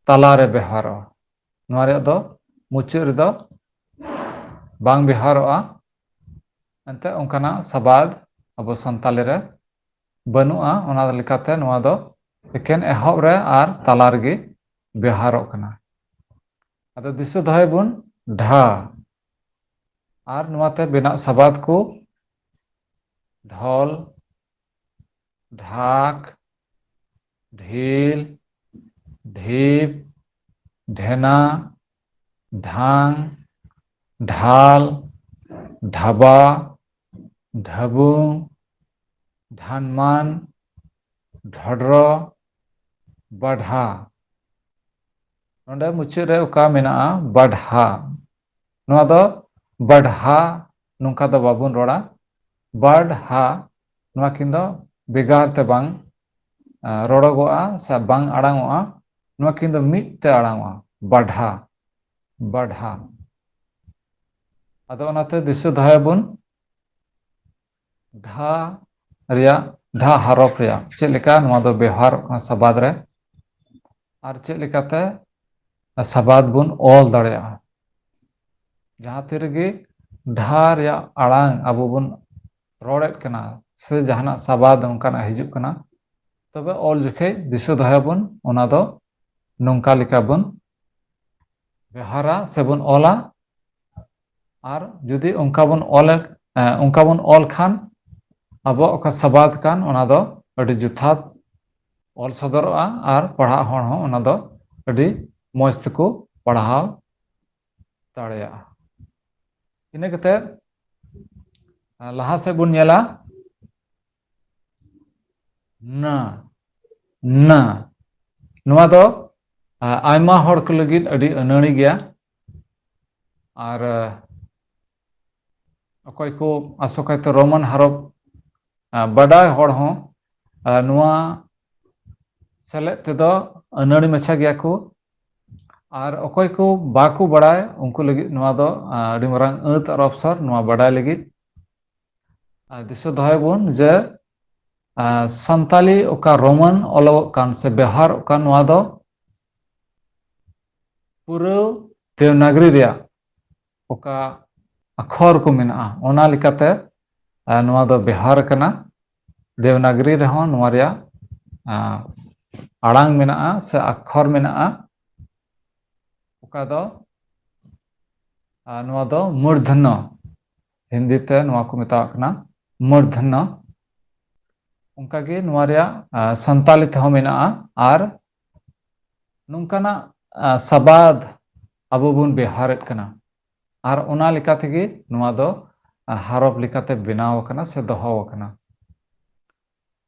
ᱛᱟᱞᱟ ᱨᱮ ᱵᱮᱣᱦᱟᱨᱚᱜᱼᱟ ᱱᱚᱣᱟ ᱨᱮᱭᱟᱜ ᱫᱚ ᱢᱩᱪᱟᱹᱫ ᱨᱮᱫᱚ ᱵᱟᱝ ᱵᱮᱣᱦᱟᱨᱚᱜᱼᱟ ᱮᱱᱛᱮ ᱚᱱᱠᱟᱱᱟᱜ ᱥᱟᱵᱟᱫ ᱟᱵᱚ ᱥᱟᱱᱛᱟᱞᱤ ᱨᱮ ᱵᱟᱹᱱᱩᱜᱼᱟ ᱚᱱᱟ ᱞᱮᱠᱟᱛᱮ ᱱᱚᱣᱟ ᱫᱚ ᱮᱠᱮᱱ ᱮᱦᱚᱵ ᱨᱮ ᱟᱨ ᱛᱟᱞᱟ ᱨᱮᱜᱮ ᱵᱮᱣᱦᱟᱨᱚᱜ ᱠᱟᱱᱟ ᱟᱫᱚ ᱫᱤᱥᱟᱹ ᱫᱚᱦᱚᱭ ᱵᱚᱱ ढा ᱟᱨ ᱱᱚᱣᱟᱛᱮ ᱵᱮᱱᱟᱜ ᱥᱟᱵᱟᱫ ᱠᱚ ढोल ढाक ढील ढीप ढेना ढांग ढाल ढाबा ढबुं ढानमान ढडरो बढ़ा ᱱᱚᱰᱮ ᱢᱩᱪᱟᱹᱫ ᱨᱮ ᱚᱠᱟ ᱢᱮᱱᱟᱜᱼᱟ बढ़ा ᱱᱚᱣᱟ ᱫᱚ बढ़ा ᱱᱚᱝᱠᱟ ᱫᱚ ᱵᱟᱵᱚᱱ ᱨᱚᱲᱟ बढ़ा ᱱᱚᱣᱟ ᱠᱤᱱ ᱫᱚ ᱵᱷᱮᱜᱟᱨ ᱛᱮ ᱵᱟᱝ ᱨᱚᱲᱚᱜᱚᱜᱼᱟ ᱥᱮ ᱵᱟᱝ ᱟᱲᱟᱝᱚᱜᱼᱟ ᱱᱚᱣᱟ ᱠᱤᱱ ᱫᱚ ᱢᱤᱫ ᱛᱮ ᱟᱲᱟᱝᱚᱜᱼᱟ बढ़ा बढ़ा ᱟᱫᱚ ᱚᱱᱟᱛᱮ ᱫᱤᱥᱟᱹ ᱫᱚᱦᱚᱭᱟᱵᱚᱱ ढा ᱨᱮᱭᱟᱜ ढा ᱦᱚᱨᱚᱯ ᱨᱮᱭᱟᱜ ᱪᱮᱫ ᱞᱮᱠᱟ ᱱᱚᱣᱟ ᱫᱚ ᱵᱮᱣᱦᱟᱨᱚᱜ ᱠᱟᱱᱟ ᱥᱟᱵᱟᱫ ᱨᱮ ᱟᱨ ᱪᱮᱫ ᱞᱮᱠᱟᱛᱮ ᱥᱟᱵᱟᱫ ᱵᱚᱱ ᱚᱞ ᱫᱟᱲᱮᱭᱟᱜᱼᱟ ᱡᱟᱦᱟᱸ ᱛᱤ ᱨᱮᱜᱮ ढा ᱨᱮᱭᱟᱜ ᱟᱲᱟᱝ ᱟᱵᱚ ᱵᱚᱱ ᱨᱚᱲᱮᱫ ᱠᱟᱱᱟ ᱥᱮ ᱡᱟᱦᱟᱱᱟᱜ ᱥᱟᱵᱟᱫ ᱚᱱᱠᱟᱱᱟᱜ ᱦᱤᱡᱩᱜ ᱠᱟᱱᱟ ᱛᱚᱵᱮ ᱚᱞ ᱡᱚᱠᱷᱮᱡ ᱫᱤᱥᱟᱹ ᱫᱚᱦᱚᱭᱟᱵᱚᱱ ᱚᱱᱟ ᱫᱚ ᱱᱚᱝᱠᱟ ᱞᱮᱠᱟ ᱵᱚᱱ ᱵᱮᱣᱦᱟᱨᱟ ᱥᱮᱵᱚᱱ ᱚᱞᱟ ᱟᱨ ᱡᱩᱫᱤ ᱚᱱᱠᱟ ᱵᱚᱱ ᱚᱞ ᱠᱷᱟᱱ ᱟᱵᱚᱣᱟᱜ ᱚᱠᱟ ᱥᱟᱵᱟᱫ ᱠᱟᱱ ᱚᱱᱟ ᱫᱚ ᱟᱹᱰᱤ ᱡᱚᱛᱷᱟᱛ ᱚᱞ ᱥᱚᱫᱚᱨᱚᱜᱼᱟ ᱟᱨ ᱯᱟᱲᱦᱟᱜ ᱦᱚᱲ ᱦᱚᱸ ᱚᱱᱟ ᱫᱚ ᱟᱹᱰᱤ ᱢᱚᱡᱽ ᱛᱮᱠᱚ ᱯᱟᱲᱦᱟᱣ ᱫᱟᱲᱮᱭᱟᱜᱼᱟ ᱤᱱᱟᱹ ᱠᱟᱛᱮ ᱞᱟᱦᱟ ᱥᱮᱫ ᱵᱚᱱ ᱧᱮᱞᱟ ᱱᱟ ᱱᱟ ᱱᱚᱣᱟ ᱫᱚ ᱟᱭᱢᱟ ᱦᱚᱲ ᱠᱚ ᱞᱟᱹᱜᱤᱫ ᱟᱹᱰᱤ ᱟᱹᱱᱟᱹᱲᱤ ᱜᱮᱭᱟ ᱟᱨ ᱚᱠᱚᱭ ᱠᱚ ᱟᱥᱚᱠᱟᱭᱛᱮ ᱨᱳᱢᱟᱱ ᱦᱚᱨᱚᱯ ᱵᱟᱰᱟᱭ ᱦᱚᱲ ᱦᱚᱸ ᱱᱚᱣᱟ ᱥᱮᱞᱮᱫ ᱛᱮᱫᱚ ᱟᱹᱱᱟᱹᱲᱤ ᱢᱟᱪᱷᱟ ᱜᱮᱭᱟ ᱠᱚ ᱟᱨ ᱚᱠᱚᱭ ᱠᱚ ᱵᱟᱠᱚ ᱵᱟᱲᱟᱭ ᱩᱱᱠᱩ ᱞᱟᱹᱜᱤᱫ ᱱᱚᱣᱟ ᱫᱚ ᱟᱹᱰᱤ ᱢᱟᱨᱟᱝ ᱟᱹᱛ ᱟᱨ ᱚᱯᱥᱚᱨ ᱱᱚᱣᱟ ᱵᱟᱰᱟᱭ ᱞᱟᱹᱜᱤᱫ ᱫᱤᱥᱟᱹ ᱫᱚᱦᱚᱭᱵᱚᱱ ᱡᱮ ᱥᱟᱱᱛᱟᱞᱤ ᱚᱠᱟ ᱨᱳᱢᱟᱱ ᱚᱞᱚᱜᱚᱜ ᱠᱟᱱ ᱥᱮ ᱵᱮᱣᱦᱟᱨᱚᱜ ᱠᱟᱱ ᱱᱚᱣᱟ ᱫᱚ ᱯᱩᱨᱟᱹ ᱫᱮᱣᱱᱟᱜᱨᱤ ᱨᱮᱭᱟᱜ ᱚᱠᱟ ᱟᱠᱷᱚᱨ ko ᱢᱮᱱᱟᱜᱼᱟ ᱚᱱᱟ ᱞᱮᱠᱟᱛᱮ ᱱᱚᱣᱟ ᱫᱚ ᱵᱮᱣᱦᱟᱨ ᱟᱠᱟᱱᱟ ᱫᱮᱣᱱᱟᱜᱨᱤ ᱨᱮᱦᱚᱸ ᱱᱚᱣᱟ ᱨᱮᱭᱟᱜ ᱟᱲᱟᱝ ᱢᱮᱱᱟᱜᱼᱟ ᱥᱮ ᱟᱠᱷᱚᱨ ᱢᱮᱱᱟᱜᱼᱟ ᱚᱠᱟ ᱫᱚ ᱱᱚᱣᱟ ᱫᱚ ᱢᱩᱨᱫᱷᱚᱱᱚ ᱦᱤᱱᱫᱤ ᱛᱮ ᱱᱚᱣᱟ ᱠᱚ ᱢᱮᱛᱟᱣᱟᱜ ᱠᱟᱱᱟ ᱢᱩᱨᱫᱷᱚᱱᱚ ᱚᱱᱠᱟᱜᱮ ᱱᱚᱣᱟ ᱨᱮᱭᱟᱜ ᱥᱟᱱᱛᱟᱞᱤ ᱛᱮᱦᱚᱸ ᱢᱮᱱᱟᱜᱼᱟ ᱟᱨ ᱱᱚᱝᱠᱟᱱᱟᱜ ᱥᱟᱵᱟᱫ ᱟᱵᱚ ᱵᱚᱱ ᱵᱮᱣᱦᱟᱨᱮᱫ ᱠᱟᱱᱟ ᱟᱨ ᱚᱱᱟ ᱞᱮᱠᱟ ᱛᱮᱜᱮ ᱱᱚᱣᱟ ᱫᱚ ᱦᱚᱨᱚᱯ ᱞᱮᱠᱟᱛᱮ ᱵᱮᱱᱟᱣ ᱟᱠᱟᱱᱟ ᱥᱮ ᱫᱚᱦᱚ ᱟᱠᱟᱱᱟ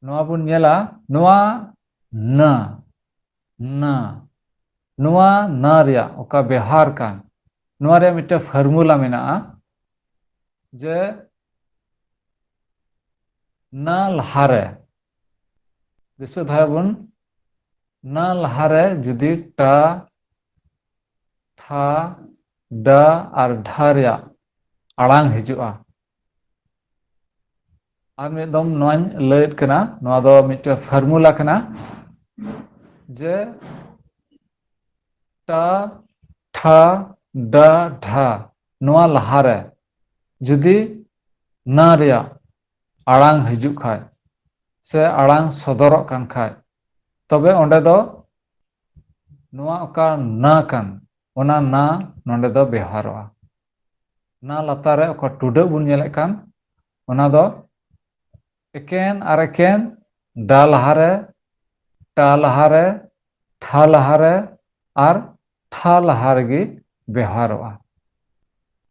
ᱱᱚᱣᱟ ᱵᱚᱱ ᱧᱮᱞᱟ ᱱᱚᱣᱟ ᱱᱟ ᱱᱟ ᱱᱚᱣᱟ ᱱᱟ ᱨᱮᱭᱟᱜ ᱚᱠᱟ ᱵᱮᱣᱦᱟᱨ ᱠᱟᱱ ᱱᱚᱣᱟ ᱨᱮᱭᱟᱜ ᱢᱤᱫᱴᱮᱱ ᱯᱷᱚᱨᱢᱩᱞᱟ ᱢᱮᱱᱟᱜᱼᱟ ᱡᱮ ᱱᱟ ᱞᱟᱦᱟᱨᱮ ᱫᱤᱥᱟᱹ ᱫᱚᱦᱚᱭᱟᱵᱚᱱ ᱱᱟ ᱞᱟᱦᱟᱨᱮ ᱡᱩᱫᱤ ᱴᱟ ᱴᱷᱟ ᱰᱟ ᱟᱨ ᱰᱷᱟ ᱨᱮᱭᱟᱜ ᱟᱲᱟᱝ ᱦᱤᱡᱩᱜᱼᱟ ᱟᱨ ᱢᱤᱫ ᱫᱚᱢ ᱱᱚᱣᱟᱧ ᱞᱟᱹᱭᱮᱫ ᱠᱟᱱᱟ, ᱱᱚᱣᱟ ᱫᱚ ᱢᱤᱫᱴᱮᱱ ᱯᱷᱚᱨᱢᱩᱞᱟ ᱠᱟᱱᱟ ᱡᱮ ᱴᱟ ᱴᱷᱟ ᱰᱟ ᱰᱷᱟ ᱱᱚᱣᱟ ᱞᱟᱦᱟᱨᱮ ᱡᱩᱫᱤ ᱱᱟ ᱨᱮᱭᱟᱜ ᱟᱲᱟᱝ ᱦᱤᱡᱩᱜ ᱠᱷᱟᱡ ᱥᱮ ᱟᱲᱟᱝ ᱥᱚᱫᱚᱨᱚᱜ ᱠᱟᱱ ᱠᱷᱟᱡ ᱛᱚᱵᱮ ᱚᱸᱰᱮ ᱫᱚ ᱱᱚᱣᱟ ᱚᱠᱟ ᱱᱟ ᱠᱟᱱ ᱚᱱᱟ ᱱᱟ ᱱᱚᱸᱰᱮ ᱫᱚ ᱵᱮᱣᱦᱟᱨᱚᱜᱼᱟ᱾ ᱱᱟ ᱞᱟᱛᱟᱨ ᱨᱮ ᱚᱠᱟ ᱴᱩᱰᱟᱹᱜ ᱵᱚᱱ ᱧᱮᱞᱮᱫ ᱠᱟᱱ ᱚᱱᱟ ᱫᱚ ᱮᱠᱮᱱ ᱟᱨ ᱮᱠᱮᱱ ᱰᱟ ᱞᱟᱦᱟᱨᱮ, ᱴᱟ ᱞᱟᱦᱟᱨᱮ, ᱴᱷᱟ ᱞᱟᱦᱟᱨᱮ ᱟᱨ ᱴᱷᱟ ᱞᱟᱦᱟ ᱨᱮᱜᱮ ᱵᱮᱣᱦᱟᱨᱚᱜᱼᱟ᱾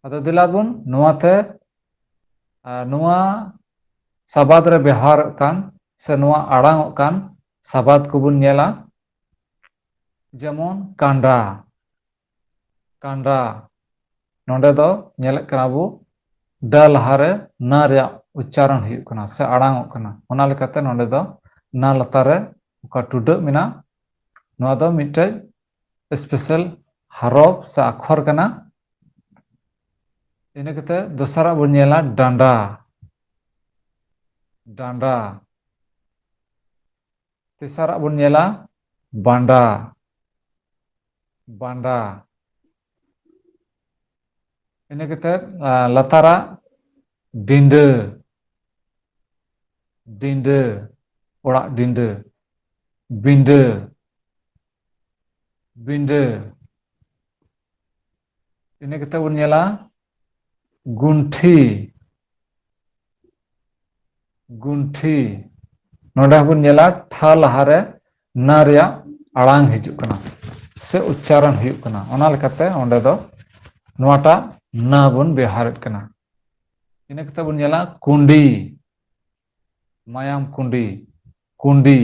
ᱟᱫᱚ ᱫᱮᱞᱟ ᱵᱚᱱ ᱱᱚᱣᱟᱛᱮ ᱱᱚᱣᱟ ᱥᱟᱵᱟᱫ ᱨᱮ ᱵᱮᱣᱦᱟᱨᱚᱜ ᱠᱟᱱ ᱥᱮ ᱱᱚᱣᱟ ᱟᱲᱟᱝᱚᱜ ᱠᱟᱱ ᱥᱟᱵᱟᱫ ᱠᱚᱵᱚᱱ ᱧᱮᱞᱟ, ᱡᱮᱢᱚᱱ ᱠᱟᱸᱰᱟ, ᱠᱟᱸᱰᱟ ᱱᱚᱸᱰᱮ ᱫᱚ ᱧᱮᱞᱮᱫ ᱠᱟᱱᱟ ᱵᱚ ᱰᱟ ᱞᱟᱦᱟᱨᱮ ᱱᱟ ᱨᱮᱭᱟᱜ ᱩᱪᱪᱟᱨᱚᱱ ᱦᱩᱭᱩᱜ ᱠᱟᱱᱟ ᱥᱮ ᱟᱲᱟᱝᱚᱜ ᱠᱟᱱᱟ, ᱚᱱᱟ ᱞᱮᱠᱟᱛᱮ ᱱᱚᱸᱰᱮ ᱫᱚ ᱱᱟ ᱞᱟᱛᱟᱨ ᱨᱮ ᱚᱠᱟ ᱴᱩᱰᱟᱹᱜ ᱢᱮᱱᱟᱜ ᱱᱚᱣᱟ ᱫᱚ ᱢᱤᱫᱴᱮᱡ ᱥᱯᱮᱥᱟᱞ ᱦᱚᱨᱚᱯ ᱥᱮ ᱟᱠᱷᱚᱨ ᱠᱟᱱᱟ᱾ ᱤᱱᱟᱹ ᱠᱟᱛᱮ ᱫᱚᱥᱟᱨᱟᱜ ᱵᱚᱱ ᱧᱮᱞᱟ ᱰᱟᱸᱰᱟ, ᱰᱟᱸᱰᱟ, ᱛᱮᱥᱟᱨᱟᱜ ᱵᱚᱱ ᱧᱮᱞᱟ ᱵᱟᱸᱰᱟ, ᱵᱟᱸᱰᱟ, ᱤᱱᱟᱹ ᱠᱟᱛᱮᱫ ᱞᱟᱛᱟᱨᱟᱜ ᱰᱤᱸᱰᱟᱹ, ᱰᱤᱸᱰᱟᱹ, ᱚᱲᱟᱜ ᱰᱤᱸᱰᱟᱹ, ᱵᱤᱸᱰᱟᱹ, ᱵᱤᱸᱰᱟᱹ, ᱤᱱᱟᱹ ᱠᱟᱛᱮᱫ ᱵᱚᱱ ᱧᱮᱞᱟ ᱜᱩᱱᱴᱷᱤ, ᱜᱩᱱᱴᱷᱤ, ᱱᱚᱸᱰᱮ ᱦᱚᱸᱵᱚᱱ ᱧᱮᱞᱟ ᱴᱷᱟ ᱞᱟᱦᱟᱨᱮ ᱱᱟ ᱨᱮᱭᱟᱜ ᱟᱲᱟᱝ ᱦᱤᱡᱩᱜ ᱠᱟᱱᱟ ᱥᱮ ᱩᱪᱪᱟᱨᱚᱱ ᱦᱩᱭᱩᱜ ᱠᱟᱱᱟ, ᱚᱱᱟ ᱞᱮᱠᱟᱛᱮ ᱚᱸᱰᱮ ᱫᱚ ᱱᱚᱣᱟᱴᱟᱜ ᱱᱟ ᱵᱚᱱ ᱵᱮᱣᱦᱟᱨᱮᱫ ᱠᱟᱱᱟ᱾ ᱤᱱᱟᱹ ᱠᱟᱛᱮ ᱵᱚᱱ ᱧᱮᱞᱟ ᱠᱩᱸᱰᱤ, ᱢᱟᱭᱟᱢ ᱠᱩᱸᱰᱤ, ᱠᱩᱸᱰᱤ,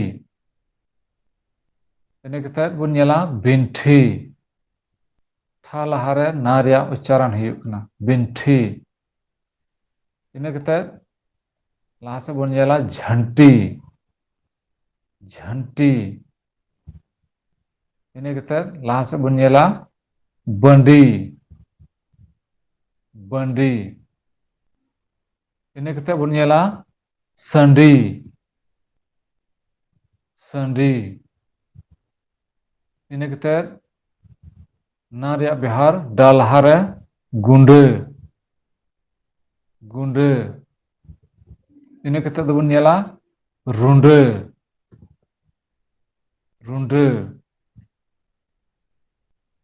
ᱤᱱᱟᱹ ᱠᱟᱛᱮᱫ ᱵᱚᱱ ᱧᱮᱞᱟ ᱵᱤᱱᱴᱷᱤ, ᱴᱷᱟ ᱞᱟᱦᱟᱨᱮ ᱱᱟ ᱨᱮᱭᱟᱜ ᱩᱪᱪᱟᱨᱚᱱ ᱦᱩᱭᱩᱜ ᱠᱟᱱᱟ ᱵᱤᱱᱴᱷᱤ, ᱤᱱᱟᱹ ᱠᱟᱛᱮᱫ ᱞᱟᱦᱟ ᱥᱮᱫ ᱵᱚᱱ ᱧᱮᱞᱟ ᱡᱷᱟᱹᱱᱴᱤ, ᱡᱷᱟᱹᱱᱴᱤ, ᱤᱱᱟᱹ ᱠᱟᱛᱮᱫ ᱞᱟᱦᱟ ᱥᱮᱫ ᱵᱚᱱ ᱧᱮᱞᱟ ᱵᱟᱺᱰᱤ, ᱵᱟᱺᱰᱤ, ᱤᱱᱟᱹ ᱠᱟᱛᱮᱫ ᱵᱚᱱ ᱧᱮᱞᱟ ᱥᱟᱺᱰᱤ, ᱥᱟᱺᱰᱤ, ᱤᱱᱟᱹ ᱠᱟᱛᱮᱫ ᱱᱟ ᱨᱮᱭᱟᱜ ᱵᱮᱣᱦᱟᱨ ᱰᱟ ᱞᱟᱦᱟᱨᱮ ᱜᱩᱸᱰᱟᱹ, ᱜᱩᱸᱰᱟᱹ, ᱤᱱᱟᱹ ᱠᱟᱛᱮᱫ ᱫᱚᱵᱚᱱ ᱧᱮᱞᱟ ᱨᱩᱸᱰᱟᱹ, ᱨᱩᱸᱰᱟᱹ,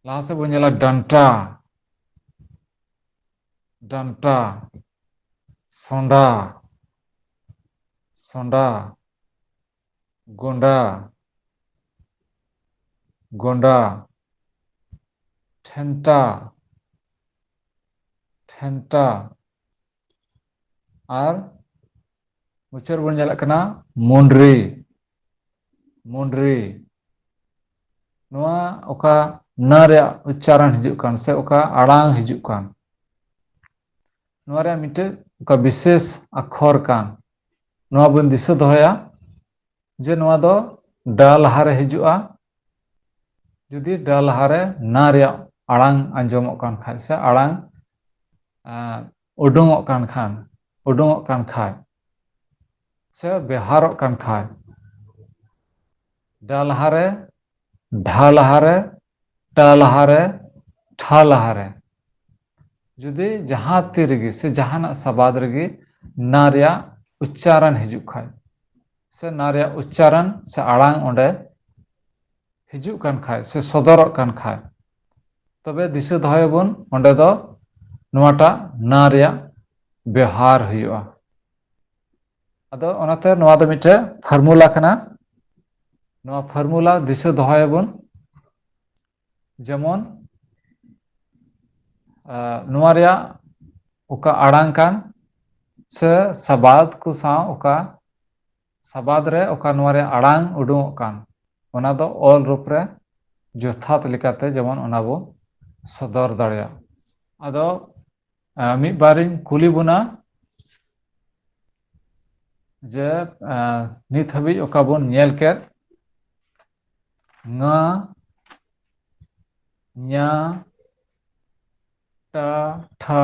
ᱞᱟᱦᱟ ᱥᱮᱫ ᱵᱚᱱ ᱧᱮᱞᱟ ᱰᱟᱱᱴᱟ, ᱰᱟᱱᱴᱟ, ᱥᱚᱸᱰᱟ, ᱥᱚᱸᱰᱟ, ᱜᱚᱸᱰᱟ, ᱜᱚᱸᱰᱟ, ᱴᱷᱮᱱᱴᱟ, ᱴᱷᱮᱱᱴᱟ, ᱟᱨ ᱢᱩᱪᱟᱹᱫ ᱵᱚᱱ ᱧᱮᱞᱮᱫ ᱠᱟᱱᱟ ᱢᱩᱸᱰᱨᱤ, ᱢᱩᱸᱰᱨᱤ, ᱱᱚᱣᱟ ᱚᱠᱟ ᱱᱟ ᱨᱮᱭᱟᱜ ᱩᱪᱪᱟᱨᱚᱱ ᱦᱤᱡᱩᱜ ᱠᱟᱱ ᱥᱮ ᱚᱠᱟ ᱟᱲᱟᱝ ᱦᱤᱡᱩᱜ ᱠᱟᱱ ᱱᱚᱣᱟ ᱨᱮᱭᱟᱜ ᱢᱤᱫᱴᱮᱡ ᱚᱠᱟ ᱵᱤᱥᱮᱥ ᱟᱠᱷᱚᱨ ᱠᱟᱱ ᱱᱚᱣᱟ ᱵᱚᱱ ᱫᱤᱥᱟᱹ ᱫᱚᱦᱚᱭᱟ ᱡᱮ ᱱᱚᱣᱟ ᱫᱚ ᱰᱟ ᱞᱟᱦᱟᱨᱮ ᱦᱤᱡᱩᱜᱼᱟ, ᱡᱩᱫᱤ ᱰᱟ ᱞᱟᱦᱟᱨᱮ ᱱᱟ ᱨᱮᱭᱟᱜ ᱟᱲᱟᱝ ᱟᱸᱡᱚᱢᱚᱜ ᱠᱟᱱ ᱠᱷᱟᱡ ᱥᱮ ᱟᱲᱟᱝ ᱩᱰᱩᱝᱚᱜ ᱠᱟᱱ ᱠᱷᱟᱡ ᱥᱮ ᱵᱮᱣᱦᱟᱨᱚᱜ ᱠᱟᱱ ᱠᱷᱟᱡ ᱰᱟ ᱞᱟᱦᱟᱨᱮ, ᱰᱷᱟ ᱞᱟᱦᱟᱨᱮ, ᱴᱟ ᱞᱟᱦᱟᱨᱮ, ᱴᱷᱟ ᱞᱟᱦᱟᱨᱮ, ᱡᱩᱫᱤ ᱡᱟᱦᱟᱸ ᱛᱤ ᱨᱮᱜᱮ ᱥᱮ ᱡᱟᱦᱟᱱᱟᱜ ᱥᱟᱵᱟᱫ ᱨᱮᱜᱮ ᱱᱟ ᱨᱮᱭᱟᱜ ᱩच्चारण हिजुग खाय से ना रैया उच्चारण से आड़ांग ओंडे हिजुग कान खाय से सदरक कान खाय तबे दिशा दहयबन ओंडे दो नोवाटा ना रैया व्यवहार हुयुआ आदो ओनाते नोवा दो मिटे फार्मूला कना नोवा फार्मूला दिशा दहयबन जेमन नोवा रैया ओका आड़ांग कान से सबाद को साव ओका सबाद रे ओका नोवा रे आड़ांग उडुंगोग कान ओना दो ऑल रूप रे जथात लेकाते जेमन ओना बो सदर दाड़ेया आदो मिद बारिन कुली बुना जे नित हाबि ओका बोन नेल केद nga nya ta tha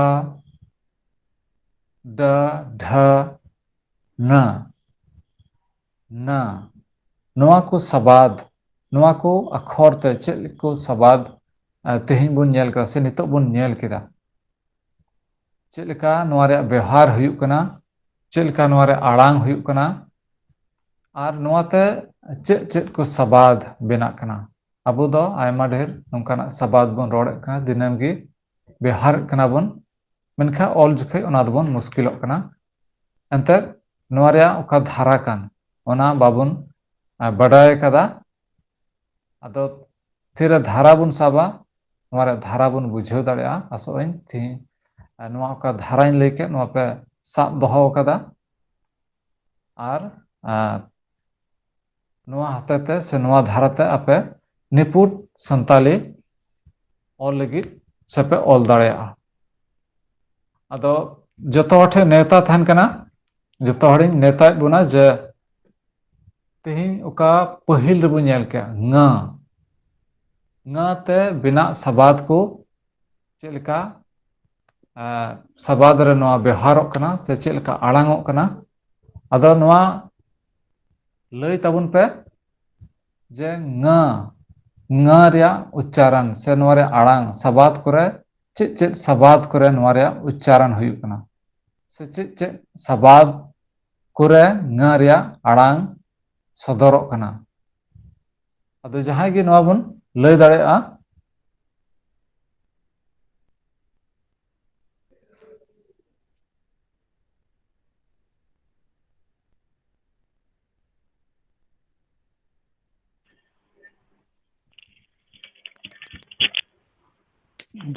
da dha ना ना नोआ को सबाद नोआ को अक्षर ते चेद को सबाद तेहिं बुन नेल का से नितो बुन नेल केदा चेद लेका नोआ रे व्यवहार हुयुक कना चेद लेका नोआ रे आड़ांग हुयुक कना आर नोआ ते चेद चेद को सबाद बेना कना अबो दो आयमा ढेर नोंकाना सबाद बुन रोड़े कना दिनम गी व्यवहार कना बुन मेनखा ऑल जुखे ओना दबन मुश्किलोक कना एंते नोआ रे ओका धारा कान ओना बाबुन बडाय कदा अदो थिरे धारा बुन साबा नोआ रे धारा बुन बुझाव दाड़ेया आसोइन थी नोआ ओका धाराइन लेके नोआ पे साब दोहो कदा आर नोआ हतेते से नोआ धाराते आपे निपुट संताली ऑल लगी सेपे ऑल दाड़ेया अदो जतो हठे नेता थान कना जतो हड़िन नेता बुना जे तेहिं ओका पहिल रे बुन नेल के nga te bina sabad ko चेलका सबाद रे नोआ व्यवहारोक कना से चेलका आड़ांगोक कना अदो नोआ लई ताबुन पे जे nga रिया उच्चारण से नोआ रे आड़ांग सबाद करे चेद चेद सबाद करे नोआ रे उच्चारण हुयुक कना से चेद चेद सबाद करे nga रिया आड़ांग सदरोक कना अदो जहां गे नोआ बुन लई दाड़ेया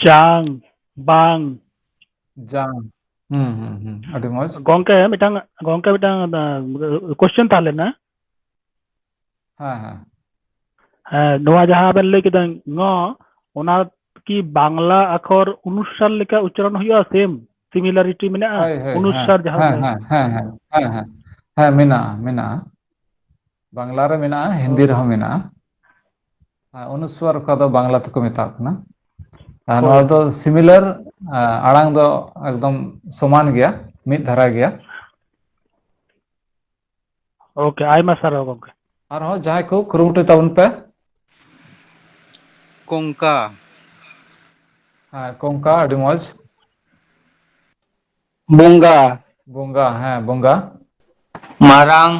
jang bang जांग अडी मौज gongke mitang question tahle na हाँ हाँ noa jaha ben lay kedan ngo ona ki bangla akhor unussar leka uchcharon huyuga same similarity mena हाय हाय unussar हाँ jaha हाँ हाँ हाँ हाँ हाँ हाँ हाँ मिना मिना बांग्ला रे मिना हिंदी रे मिना हाँ अनुस्वर का दो बांग्ला तक मेताक ना नोआ दो सिमिलर आड़ांग दो एकदम समान गया मिद धारा गया okay aima sara gongke और हो जहां को कुरुमुटु ताबुन पे Kongka, हाँ कोंका अडी मौज Bunga, बोंगा हाँ बोंगा Marang,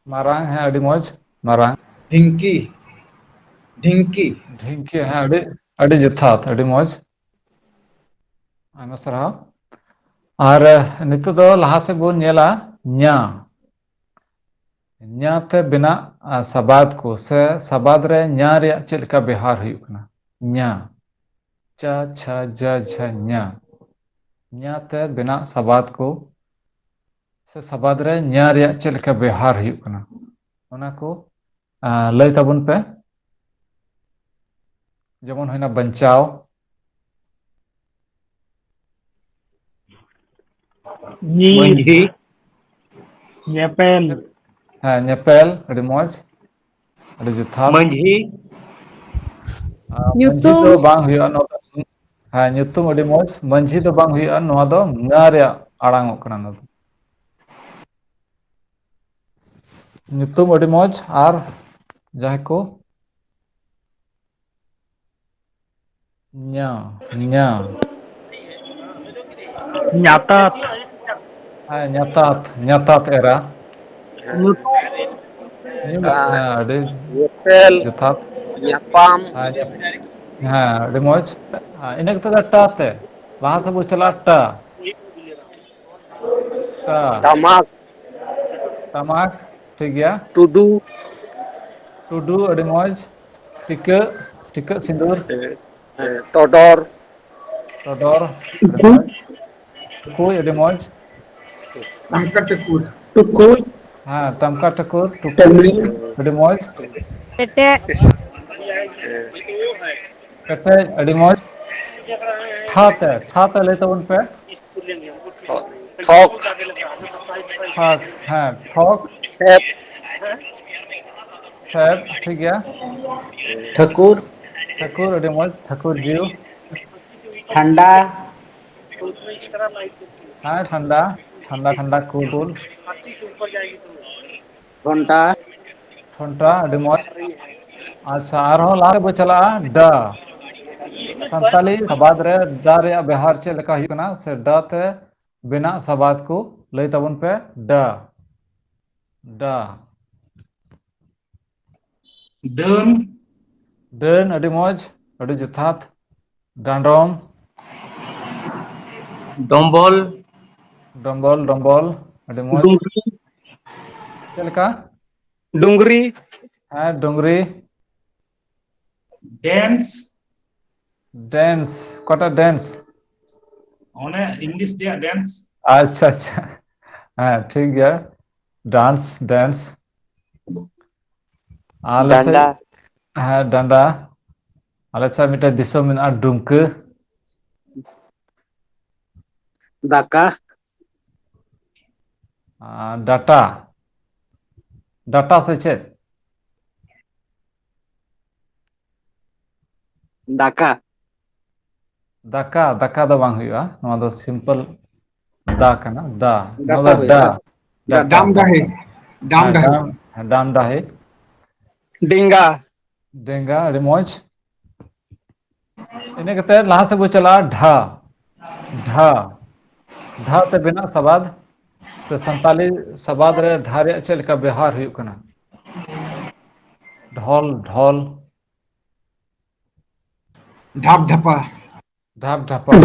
मारांग है अडी मौज मारांग ढिंकी ढिंकी ढिंकी है अडी जथात अडी मौज आयमा सराव और नितो दो लहा से बोन नेला न्या न्या ते बिना सबाद को से सबाद रे न्या रे चेद का व्यवहार हुयुक कना न्या चा छा जा झा न्या न्या ते बिना सबाद को से सबाद रे न्या रे चेद का व्यवहार हुयुक कना ओना को लई ताबुन पे जेमन होइना बंचाव nyir Manji, nyepel हाँ नेपेल अडी मौज अडी जथात Manji, मंझी दो बांग हुआ हाँ nyutum अडी मौज मंझी दो बांग हुआ नोआ दो nga रे आड़ांगोक कना ना दो nyutum अडी मौज आर जहां को nya nya nyatat हाँ nyatat era nyut अडी Yepel, जथात Yapam, हाँ अडी मौज इने कते टा ते लहा से बो चला टा Tamak, टमाक ठीक गया Tudu, टुडू अडी मौज टिके टिके सिंदूर Todor, टोडोर अडी मौज टुकुई अडी मौज टमका टकुर हाँ टमका टकुर टुकुई अडी मौज कटे अडी मौज ठाते ले तबन पे Thok, ठाक हाँ ठोक Tep, ठैब ठीक गया Thakur, ठकुर अडी मौज ठकुर जीव Thanda, हाँ ठंडा ठंडा ठंडा कूल घंटा ठंडा अड़ी मौज अच्छा आरो लास्ट बो चला ड संताली सबाद रे ड रे व्यवहार चे लेका हुई कना से ड ते बिना सबाद को लई तबन पे ड ड Dön, डन अड़ी मौज अड़ी जुथात डांडोम डम्बल डम्बल डम्बल अड़ी मौज चे लेका डुंगरी हाँ डोंगरी dance, डांस कोटा dance one English dia dance, अच्छा अच्छा हाँ ठीक है डांस डांस आले से डंडा हाँ डंडा आले से मिटा दिसो में आ डुमके दाका डाटा डाटा से चे दाका दाका दाका दो बांग हुआ नवा दो सिंपल दा कना दा नवा दाका दा हुआ डाम डाहे डाम हाँ, डाहे डाम डाहे डिंगा देंगा अड़ी मौज इन्हें कहते हैं लहा से वो चला ढा ढा ढा ते बिना सबाद से संताली सबाद रे ढारे चल का व्यवहार हुई कना ढोल ढोल ढाप ढपा ढाप ढापा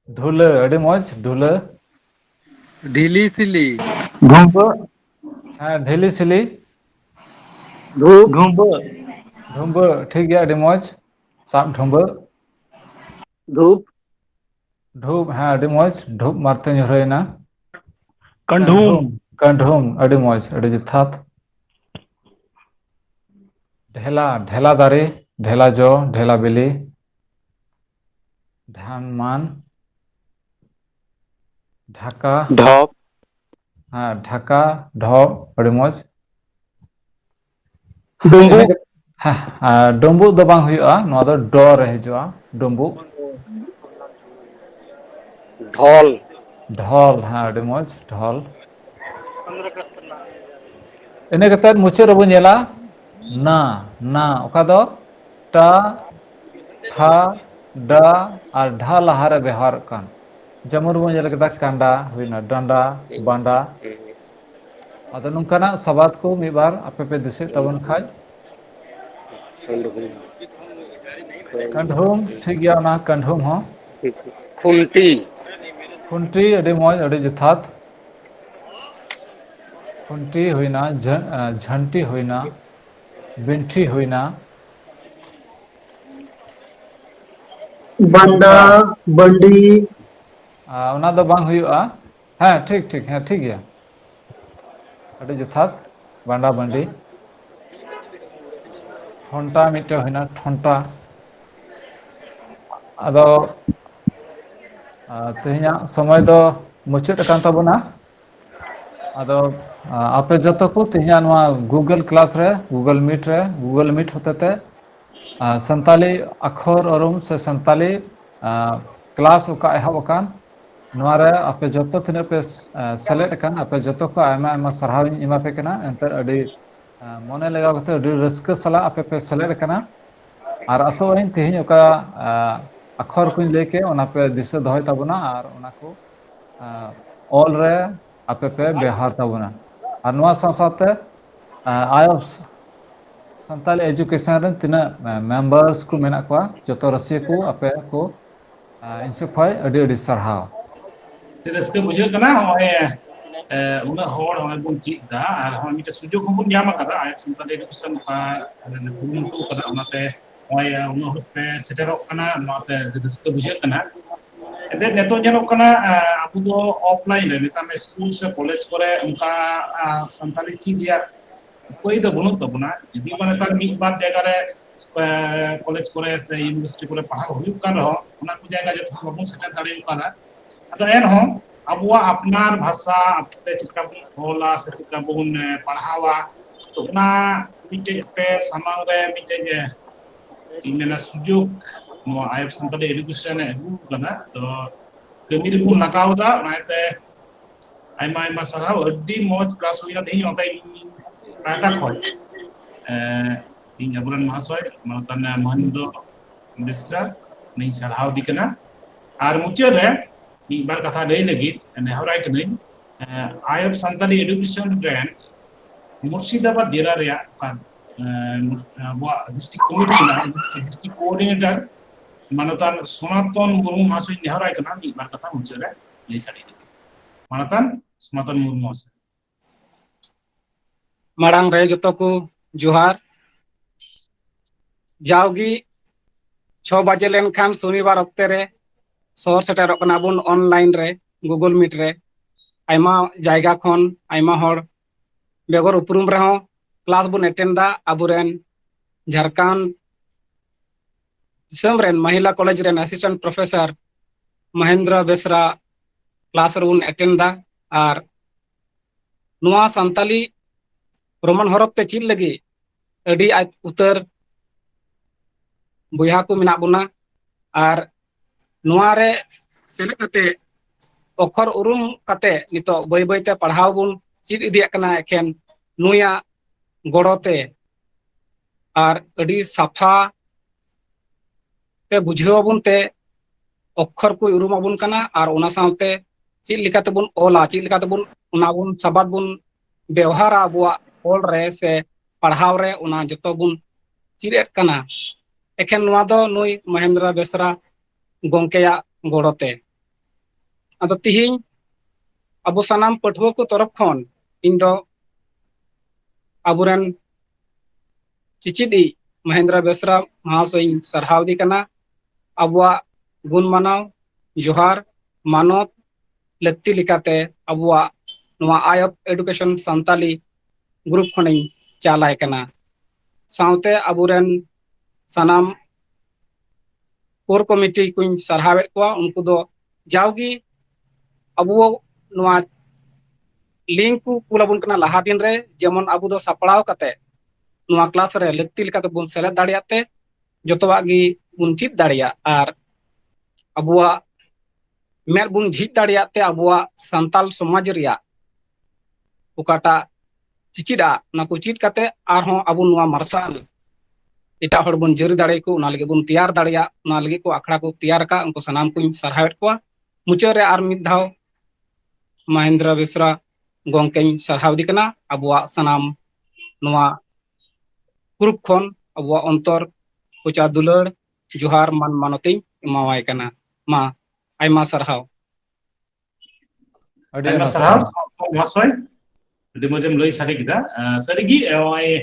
ढुले अड़ी मौज ढुले ढीली सिली घुंब हाँ ढीली सिली धूप ढुंब ठीक है अड़ी मौज साब ढुंब धूप धूप हाँ अड़ी मौज धूप मारते ना कंढूम कंढूम अड़ी मौज अड़ी जुथात ढेला ढेला दारे ढेला जो ढेला बिली ढान मान ढाका ढप हाँ ढाका ढोप अड़ी मौज डुंबू डुम्बु दो बांग हुआ नवा दो ड रे हिजुआ डुम्बु ढोल ढोल हाँ अड़ी मौज ढोल इन्हें कहते हैं मुचे रबो नेला ना ना ओका दो टा था डा और ढा लहारे व्यवहार कान जमुर बो नेला कहता कांडा हुईना डंडा बांडा अदो नुंकाना सबाद को मी बार आपे पे दिसे तबन खाय कंढोम ठीक गया ना कंढोम हो खुंटी खुंटी अड़ी मौज अड़ी जुथात खुंटी हुईना झंटी हुईना बिंठी हुईना बंडा बंडी ओना दो बांग हुआ हाँ ठीक ठीक हाँ ठीक गया अड़ी जुथात बांडा बंडी ठंटा मिटे हुईना ठंटा अदो तेहना समय दो मुचाद अकान तबना अदो आपे जतो को तेहना नवा गूगल क्लास रे गूगल मीट होते ते संताली अक्षर अरुम से संताली क्लास उका एहब अकान नवा रे आपे जतो तिना पे सेलेक्ट अकान आपे जतो को आयमा आयमा सरहाव इमा पे कना एंतर अडी मने लगा कते अडी रस्क सला आपे पे सेलेक्ट अकाना और आसोइन तेहन उका अक्षर को लेके ओना पे दिशा दहय तबना और ओना को ऑल रे आपे पे व्यवहार तबना और नवा साथे आयब्स संताली एजुकेशन रे तिना मेंबर्स को मेना को जतो रसिया को आपे को इनसे खय अडी अडी सरहाव raske bujhe kana hoy una hor hoy bun chik da ar hoy mite sujog hon nyama kada ay santali education ka bun tu kada onate hoy una hote seterok kana nate raske bujhe kana ede neto nyalok kana abu do offline re metame school se college kore unka santali chik ya koi do bunut tabuna jodi mane tar mid bar jaga re college kore se university kore pahar huyuk kan ho ona ko jaga je babun seter dare ukana ado en ho abuwa apnar bhasha apte chika bun hola se chika bun padhawa to ona mite pe samang re mite je inena sujog no ayab santali education e hu kana to kami ribun lagaw da naite ayma sarhaw adi moj class huina dehi ontai kata khoj ᱤᱧ ᱟᱵᱚᱨᱮᱱ ᱢᱚᱦᱟᱥᱚᱭ ᱢᱟᱱᱚᱛᱟᱱ ᱢᱚᱦᱮᱱᱫᱨᱚ ᱵᱮᱥᱨᱟ ᱱᱤᱧ ᱥᱟᱨᱦᱟᱣ ᱫᱤ ᱠᱟᱱᱟ ᱟᱨ ᱢᱩᱪᱟᱹᱫ ᱨᱮ ᱢᱤᱫ ᱵᱟᱨ ᱠᱟᱛᱷᱟ ᱞᱟᱹᱭ ᱞᱟᱹᱜᱤᱫ ᱱᱮᱦᱚᱨᱟᱭ ᱠᱟᱹᱱᱟᱹᱧ ᱟᱭᱚᱵ ᱥᱟᱱᱛᱟᱞᱤ ᱮᱰᱩᱠᱮᱥᱚᱱ ᱨᱮᱱ ᱢᱩᱨᱥᱤᱫᱟᱵᱟᱫ ᱡᱮᱞᱟ ᱨᱮᱭᱟᱜ ᱟᱵᱚᱣᱟᱜ ᱰᱤᱥᱴᱨᱤᱠᱴ ᱠᱚᱢᱤᱴᱤ ᱢᱮᱱᱟᱜᱼᱟ ᱰᱤᱥᱴᱨᱤᱠᱴ ᱠᱳᱚᱨᱰᱤᱱᱮᱴᱚᱨ ᱢᱟᱱᱚᱛᱟᱱ ᱥᱚᱱᱟᱛᱚᱱ ᱢᱩᱨᱢᱩ ᱢᱚᱦᱟᱥᱚᱭ ᱱᱮᱦᱚᱨᱟᱭ ᱠᱟᱱᱟ ᱢᱤᱫ ᱵᱟᱨ ᱠᱟᱛᱷᱟ ᱢᱩᱪᱟᱹᱫ ᱨᱮ ᱞᱟᱹᱭ ᱥᱟᱰᱮ ᱞᱟᱹᱜᱤᱫ ᱢᱟᱱᱚᱛᱟᱱ ᱥᱚᱱᱟᱛᱚᱱ ᱢᱩᱨᱢᱩ ᱢᱚᱦᱟᱥᱚᱭ ᱢᱟᱲᱟᱝ ᱨᱮ ᱡᱚᱛᱚ ᱠᱚ ᱡᱚᱦᱟᱨ ᱡᱟᱣᱜᱤ 6 ᱵᱟᱡᱮ ᱞᱮᱱᱠᱷᱟᱱ ᱥᱚᱱᱤᱵᱟᱨ ᱚᱠᱛᱮ ᱨᱮ ᱥᱚᱦᱚᱨ ᱥᱮᱴᱮᱨᱚᱜ ᱠᱟᱱᱟ ᱵᱚᱱ ᱚᱱᱞᱟᱭᱤᱱ ᱨᱮ ᱜᱩᱜᱩᱞ ᱢᱤᱴ ᱨᱮ ᱟᱭᱢᱟ ᱡᱟᱭᱜᱟ ᱠᱷᱚᱱ ᱟᱭᱢᱟ ᱦᱚᱲ ᱵᱮᱜᱚᱨ ᱩᱯᱨᱩᱢ ᱨᱮᱦᱚᱸ क्लास बन एटेंडा अबुरेन झारखंड दिसम रेन महिला कॉलेज रेन assistant professor Mahendra Besra class रुन एटेंडा और नुआ संताली रोमन हरफ ते चीज लगी अडी आज उतर बुया को मिना बुना और नुआ रे सेले कते अक्षर उरुम कते नितो बय बयते पढ़ाव बुन चीज इदिया कना एखेन नुया गड़ोते और अड़ी साफा ते बुझावबुन ते अक्षर को उरुमाबुन कना और उना सावते चीज लिकाते बुन ओला चीज लिकाते बुन उना बुन शब्द बुन व्यवहार अबुआ ओल रे से पढ़ाव रे उना जतो बुन चीरेट कना एखेन नुआ दो नुई महेंद्र बेसरा गोंकेया गड़ोते अदो तिहिं अबो सनाम पठुआ को तरफ खन इन दो अबुरन चिचिडी महेंद्र बेसरा महाशय सरहाव दी कना अबुआ गुण मानाव जोहार मानव लत्ती लिकाते अबुआ नुआ आयब एडुकेशन संताली ग्रुप खनिं चालाय कना सावते अबुरन सनाम कोर कमिटी कुछ सरहावेत को उनको दो जावगी अबुओ नुआ लिंक को कुलाबुन कना लहा दिन रे जेमन अबु दो सपड़ाव कते नुआ क्लास रे लत्ती लिकाते बुन सेलेद दाड़ियाते जतोवा गी बुन चित दाड़िया और अबुआ मेर बुन झित दाड़ियाते अबुआ संताल समाज रिया उकाटा चिचिडा ना को चित कते आरहों अबु नुआ मार्शल इटा हड़ बुन जरी दाड़े को उना लगे बुन तैयार दाड़िया उना लगे को आखड़ा को तैयार का उनको सनाम को सरहावेत को मुचाद रे आर मिद धाव महेंद्र बेसरा गोंकें सरहाव दी कना अबुआ सनाम नुआ ग्रुप खन अबुआ अंतर उचा दुलड़ जोहार मान मानती मावाय कना मा आयमा सरहाव आयमा सरहाव महाशय अभी मजम लई सारे किदा सरिगी ओय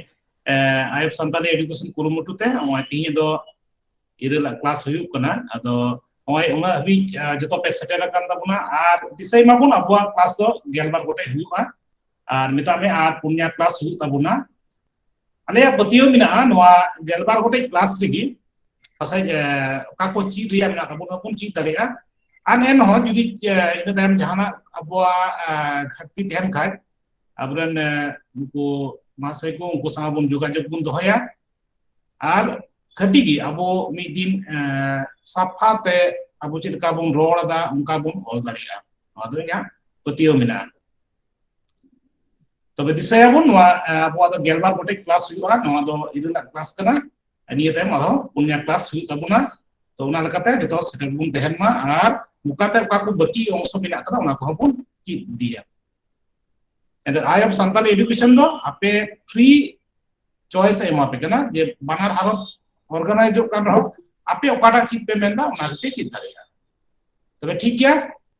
आयब संताली एडुकेशन कुरुमुटुते ओय तिहि दो इरेला क्लास हुयु कना अदो ओय उना हबी जतो पे सेटेल कान ताबुना आर दिसै माबुन अबुआ क्लास दो गेलबार गोटे हुयुआ आर मिता में आर पुन्या क्लास हुयु ताबुना अले बतियो मिना नोआ गेलबार गोटे क्लास रिगी पासे का को ची रिया मिना ताबुना पुन ची तरेगा आन एन हो जुदी इन टाइम जहाना अबुआ घाटी तहन खाय अबरन उनको मासे को उनको साबुन जोगाजोग बुन दोहया आर खटिगी अबो मी दिन साफाते अबो चिलका बुन रोड़ा उनका बुन ऑल दाड़िया अदोया पतियो मिना तबे दिसया बुन वा अबो द गेलबार गोटे क्लास हुआ नवा दो इरुला क्लास कना निये टाइम आरो पुन्या क्लास हुई तबुना तो उना लकाते जतो सेटल बुन तहनमा आर मुकाते का को बकी अंश मिना कना उना को बुन चि दिया एंड आयब संताली एडुकेशन दो आपे फ्री चॉइस एमा पे कना जे बानार हारो organise kan rao ape okada chip pe menda ona ke chit dareya tobe thik gya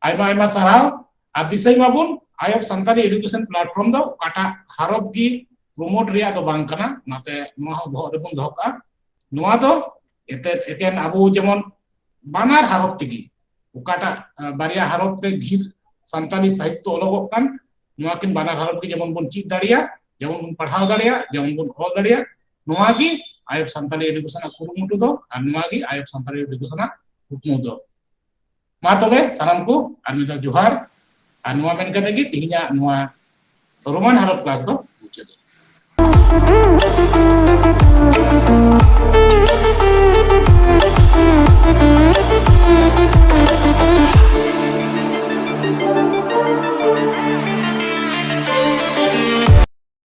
aima aima sarhaw ar disai mabun ayop santali education platform do okata harob gi promote riya do bang kana nate noa bhor rebon dhoka noa do eken abu jemon banar harob tigi okata baria harob te dhir santali sahitya ologok kan noa kin banar harob gi jemon bon chit dareya jemon bon padhaw dareya jemon bon ol dareya noa gi आयब Santali education कुरुमुटु दो अनुमागी आयब Santali education कुकमु दो मा तबे सानाम को आनिदा जोहार अनुमा main कते गी तिहिना नुआ रोमान हरफ क्लास दो मुचाद